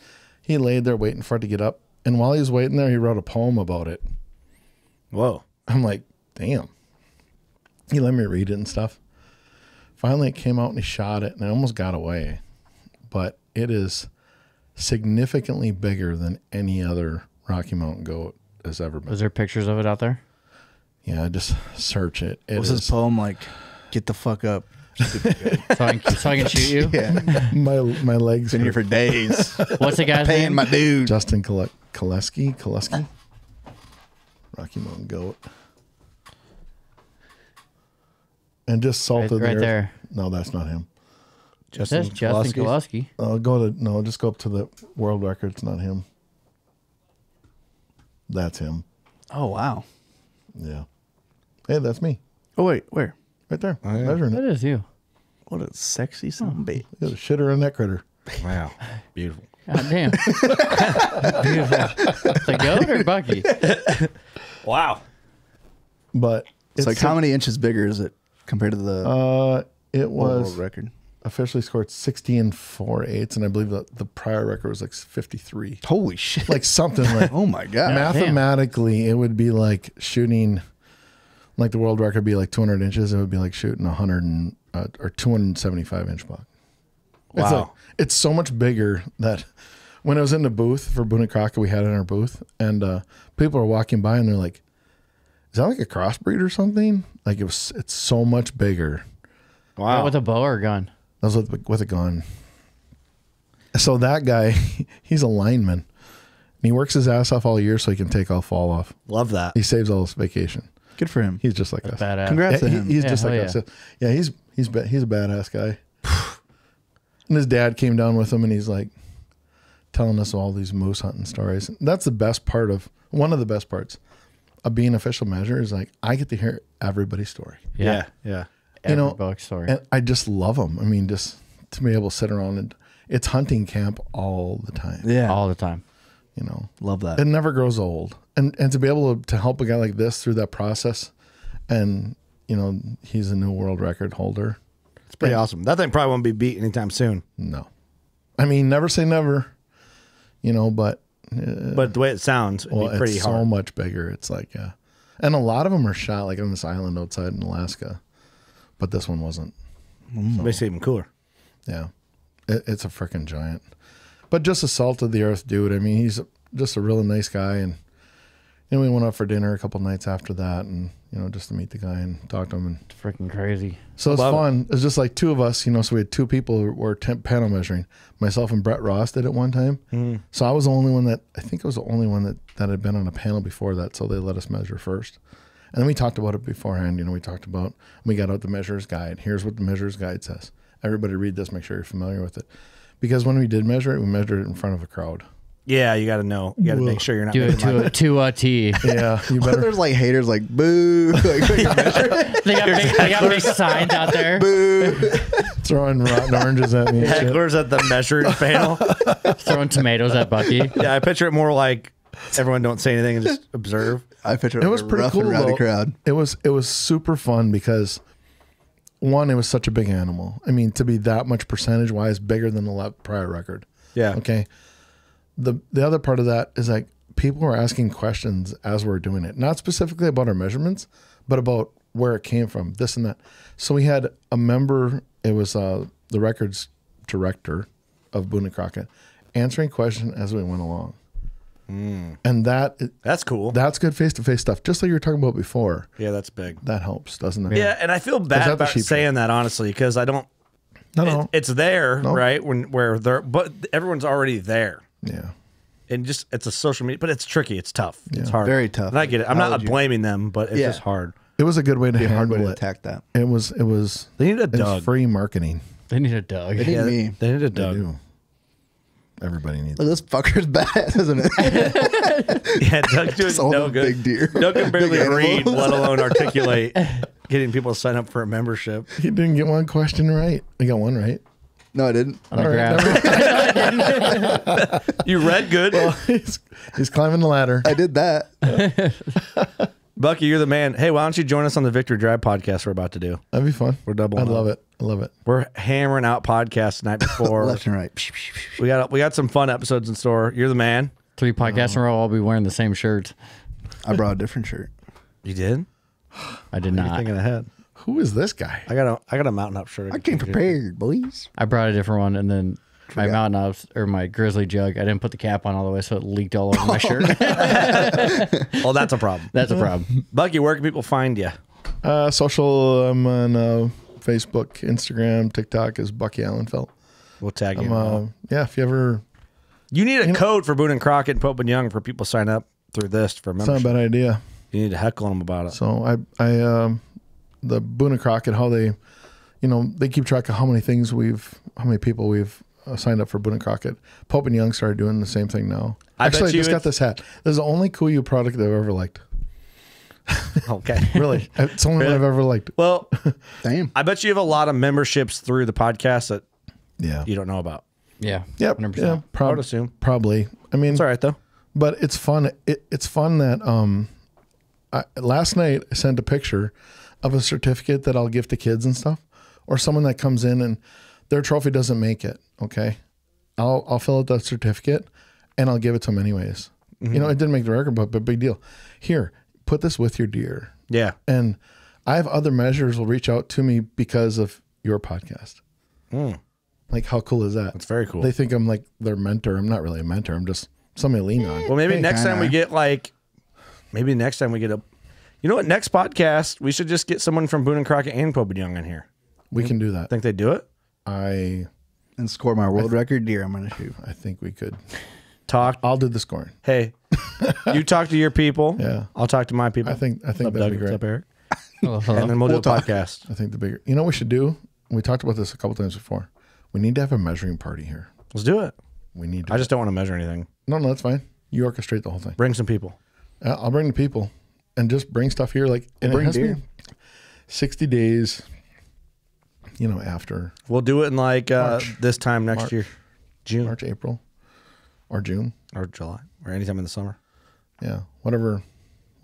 he laid there waiting for it to get up. And while he was waiting there, he wrote a poem about it. Whoa. I'm like, damn. He let me read it and stuff. Finally, it came out and he shot it, and I almost got away. But it is significantly bigger than any other Rocky Mountain goat has ever been. Was there pictures of it out there? Yeah, just search it. It Was is his poem like, "Get the fuck up"? So I can shoot you? Yeah, my legs. been here hurt. for days. What's the guy's Paying name? my dude. Justin Koleski. Rocky Mountain goat. And just salted Right the earth. there. No, that's not him. It says Justin Kowalski. Just go up to the world record. It's not him. That's him. Oh wow. Yeah. Hey, that's me. Oh wait, where? Right there. Oh, yeah. Measuring That it. is you. What a sexy son of a bitch. Got a shitter in that critter. Wow. Beautiful. God damn. Beautiful. The goat or Bucky? Wow. But It's like how many inches bigger is it compared to the it world was record? officially scored 60 and 4/8, and I believe the prior record was like 53. Holy shit! Like something like Oh my god! mathematically, it would be like shooting, like the world record would be like 200 inches. It would be like shooting 275 inch buck. Wow. It's so much bigger that when I was in the booth for Boone and Crockett, we had it in our booth, and people are walking by and they're like, "Is that like a crossbreed or something?" Like it's so much bigger. Wow. With a bow or a gun? I was with a gun. So that guy, he's a lineman. And he works his ass off all year so he can take all fall off. Love that. He saves all his vacation. Good for him. He's just like us. Badass. Congrats to Yeah, him. he's Yeah, just like hell us. Yeah, he's a badass guy. And his dad came down with him, and he's like telling us all these moose hunting stories. That's the best part of one of the best parts of being an official measure is like I get to hear everybody's story. Yeah. Yeah. Every know, buck story. And I just love them. I mean, just to be able to sit around and it's hunting camp all the time. Yeah, All the time. You know, love that. it never grows old. And to be able to help a guy like this through that process, and you know, he's a new world record holder. It's pretty awesome. That thing probably won't be beat anytime soon. No, I mean, never say never. You know, but But the way it sounds, it'd be pretty it's hard. so much bigger. It's like, and a lot of them are shot like on this island outside in Alaska, but this one wasn't. Makes it even cooler. Yeah, it's a freaking giant, but just a salt of the earth dude. I mean, he's just a really nice guy, and you know, we went out for dinner a couple nights after that, and you know, just to meet the guy and talk to him, and It's freaking crazy. so it's Love it. fun. It's just like two of us, you know. So we had two people who were panel measuring. Myself and Brett Ross did it one time. So I was the only one that I think I was the only one that had been on a panel before that. So they let us measure first, and then we talked about it beforehand. You know, we talked about we got out the measurer's guide. Here's what the measurer's guide says. Everybody read this. Make sure you're familiar with it, because when we did measure it, we measured it in front of a crowd. Yeah, you got to know. You got to make sure you're not Do it making to a T. Yeah, you better. There's like haters like boo. Like, They got big signs out there. throwing rotten oranges at me. and shit. hecklers at the measuring panel. Throwing tomatoes at Bucky. Yeah, I picture it more like everyone don't say anything and just observe. I picture It was a pretty rough cool. and rowdy Though. crowd. It was super fun because one, it was such a big animal. I mean, to be that much percentage wise bigger than the prior record. Yeah. Okay. The other part of that is like people were asking questions as we were doing it, not specifically about our measurements, but about where it came from, this and that. So we had a member. It was the records director of Boone and Crockett answering questions as we went along. And That's cool. that's good face-to-face stuff, just like you were talking about before. Yeah, that's big. That helps, doesn't it? Yeah, and I feel bad that the about sheep saying that honestly because I don't. No. It's there, No. right? Where they're, but everyone's already there, Yeah. and just it's a social media, but it's tricky. It's tough. It's hard. Very tough. And I get it. I'm not Acknowledge you. blaming them, but it's Yeah. just hard. It was a good way to Be a hard way handle to it. attack that. It was They need a it's Doug. free marketing. They need a dog. They need me. They need a They Doug. do. Everybody needs Look, this fucker's badass, isn't it? Yeah, Doug's doing Just all no the good. big deer. Doug can barely Big read, animals. let alone articulate. Getting people to sign up for a membership. He didn't get one question right. He got one right. No, I didn't. On the All right, ground. never- You read good. he's climbing the ladder. I did that. Bucky, you're the man. Hey, why don't you join us on the Victory Drive podcast we're about to do? That'd be fun. We're doubling I up. love it. I love it. We're hammering out podcasts the night before. Left and right. We got some fun episodes in store. You're the man. 3 podcasts in a row, I'll be wearing the same shirt. I brought a different shirt. You did? I did You're not. thinking ahead. Who is this guy? I got a Mountain Up shirt. I came prepared, boys. I brought a different one, and then my Mountain Ups or my Grizzly jug, I didn't put the cap on all the way, so it leaked all over my shirt. Well, that's a problem. That's a problem. Bucky, where can people find you? Social. I'm on Facebook, Instagram, TikTok is Bucky Ihlenfeldt. We'll tag you. Yeah, if you ever, You need a code for Boone and Crockett and Pope and Young for people to sign up through this for it's not a membership. bad idea. You need to heckle them about it. So the Boone and Crockett, how they, they keep track of how many people we've signed up for Boone and Crockett. Pope and Young started doing the same thing now. I bet Actually, I you just got this hat. This is the only Kuyu product that I've ever liked. Okay. Really, it's the only one I've ever liked. Well, Damn. I bet you have a lot of memberships through the podcast that Yeah. you don't know about. Yeah. Yep. 100%. Yeah. I would assume. Probably. I mean, It's all right, though. but it's fun. It's fun that last night I sent a picture of a certificate that I'll give to kids and stuff, or someone that comes in and their trophy doesn't make it. Okay, I'll fill out that certificate and I'll give it to them anyways. It didn't make the record, but big deal. Here, put this with your deer. Yeah. And I have other measures will reach out to me because of your podcast. Like, how cool is that? That's very cool. They think I'm like their mentor. I'm not really a mentor. I'm just somebody to lean on. Well, maybe Hey, next time we kinda. get you know what? Next podcast, we should just get someone from Boone and Crockett and Pope and Young in here. We can do that. Think they do it? I And score my world record deer I'm going to shoot. think we could. Talk. I'll do the scoring. Hey, you talk to your people. Yeah. I'll talk to my people. I think What's that'd up, be Doug? great. What's up, Eric? Hello, hello. And then we'll do a talk. podcast. I think the bigger. You know what we should do? We talked about this a couple times before. We need to have a measuring party here. Let's do it. We need to. I just don't want to measure anything. No, that's fine. You orchestrate the whole thing. Bring some people. I'll bring the people and just bring stuff here. Like, and Bring it has to deer. be 60 days, after We'll do it in like March. this time next March. year. June March, April, or June. or July or anytime in the summer. Yeah. Whatever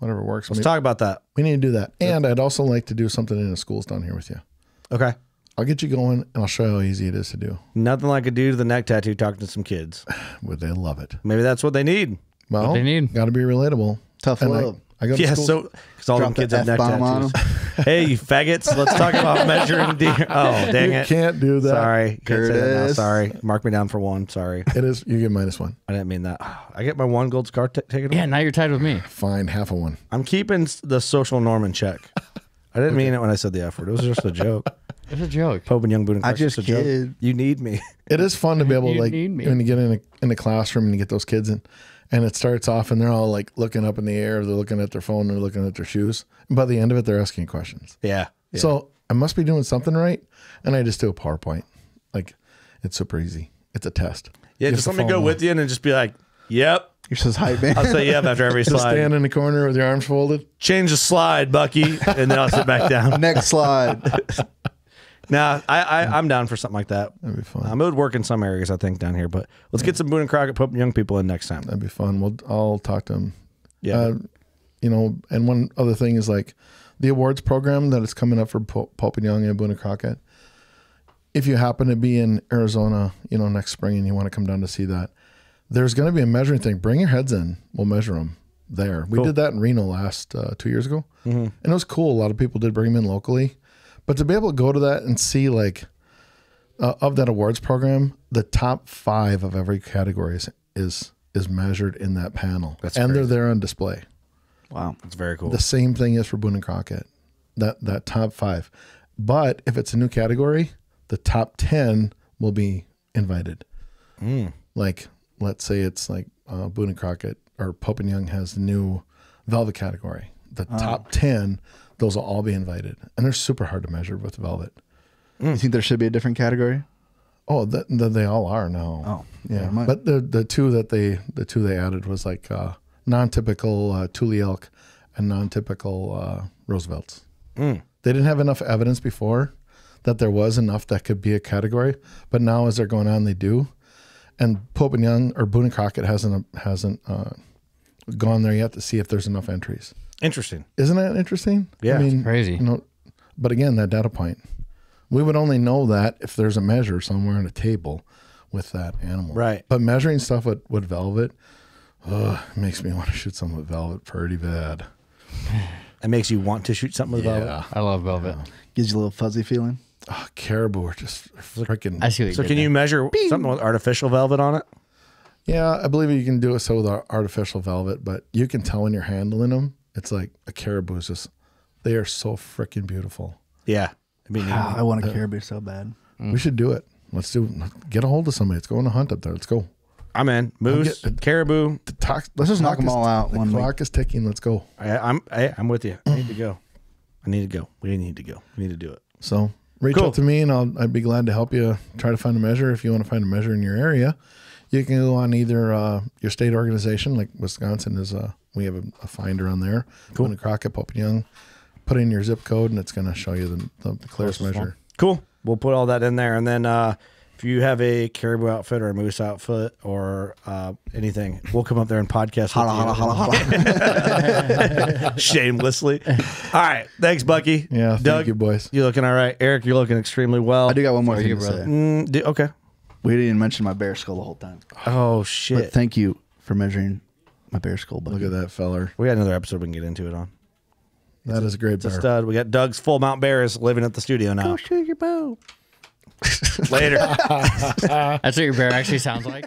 works. Let's talk about that. We need to do that. And I'd also like to do something in the schools down here with you. Okay. I'll get you going and I'll show you how easy it is to do. Nothing like a dude with a neck tattoo talking to some kids. Would they love it? Maybe that's what they need. Well, they need. got to be relatable. Tough And love. I go to Yeah, school. so because all them Drop the kids have neck F-bomb on tattoos. Hey, you faggots! Let's talk about measuring deer. Oh, dang you it! can't do that. Sorry, can't say that now. Curtis. Sorry, mark me down for one. Sorry, It is. You get -1. I didn't mean that. I get my one gold scar taken away. Yeah, now you're tied with me. Fine, half of one. I'm keeping the social norm in check. I didn't mean it when I said the F word. It was just a joke. It's a joke. Pope and Young Boone and I Crockett, just it's a joke. kid. You need me. It is fun to be able to You like need me. when you get in a classroom and you get those kids and it starts off and they're all like looking up in the air, they're looking at their phone, they're looking at their shoes. And by the end of it, they're asking questions. Yeah. So I must be doing something right. And I just do a PowerPoint. Like, it's super easy. It's a test. Yeah, You just have let to me go follow with you and then just be like, "Yep." You're just hype, man. I'll say yep after every Just slide. stand in the corner with your arms folded. Change the slide, Bucky, and then I'll sit back down. Next slide. Nah, I'm down for something like that. That'd be fun. It would work in some areas, I think, down here. But let's get some Boone and Crockett, Pope and Young people in next time. That'd be fun. I'll talk to them. Yeah. And one other thing is like the awards program that is coming up for Pope and Young and Boone and Crockett. If you happen to be in Arizona, next spring and you want to come down to see that, there's going to be a measuring thing. Bring your heads in. We'll measure them there. We Cool. did that in Reno last 2 years ago. And it was cool. A lot of people did bring them in locally. But to be able to go to that and see like of that awards program, the top 5 of every category is measured in that panel. That's and crazy. they're there on display. Wow. It's very cool. The same thing is for Boone and Crockett. That top 5. But if it's a new category, the top 10 will be invited. Like, let's say it's like Boone and Crockett or Pope and Young has the new velvet category. The top 10, those will all be invited. And they're super hard to measure with velvet. You think there should be a different category? Oh, they all are now. Oh, yeah. never mind. But the two they added was like non-typical Thule elk and non-typical Roosevelts. They didn't have enough evidence before that there was enough that could be a category, but now as they're going on, they do. And Pope and Young or Boone and Crockett hasn't gone there yet to see if there's enough entries. Interesting. Isn't that interesting? Yeah, I mean, it's crazy. But again, that data point, we would only know that if there's a measure somewhere on a table with that animal. Right. But measuring stuff with velvet, It makes me want to shoot something with velvet pretty bad. It makes you want to shoot something with velvet. Yeah. I love velvet. Gives you a little fuzzy feeling. Oh, caribou are just freaking. I see what you So did can you there. measure something with artificial velvet on it? Yeah, I believe you can do it so with artificial velvet, but you can tell when you're handling them. It's like a caribou is just, they are so freaking beautiful. Yeah. I mean, I want a caribou so bad. We should do it. Let's get a hold of somebody. Let's go on a hunt up there. Let's go. I'm in. Moose, caribou. Let's just knock them all out The one week. clock is ticking. Let's go. I'm with you. I need to go. I need to go. We need to go. We need to do it. So reach Cool. out to me, and I'd be glad to help you try to find a measure. If you want to find a measure in your area, you can go on either your state organization, like Wisconsin is. We have a finder on there. Go into Crockett, Pope and Young, put in your zip code, and it's going to show you the clearest measure. Cool. We'll put all that in there. And then if you have a caribou outfit or a moose outfit or anything, we'll come up there and podcast with you. Shamelessly. All right. Thanks, Bucky. Yeah, Doug, thank you, boys. you're looking all right. Eric, you're looking extremely well. I do got one more How are thing you, to brother? say. Okay. We didn't even mention my bear skull the whole time. Oh, But shit. thank you for measuring my bear skull. Buddy. Look at that feller. We got another episode we can get into it on. That is a great It's a bear. stud. We got Doug's full mount bears living at the studio now. Shoot your bow. Later. That's what your bear actually sounds like.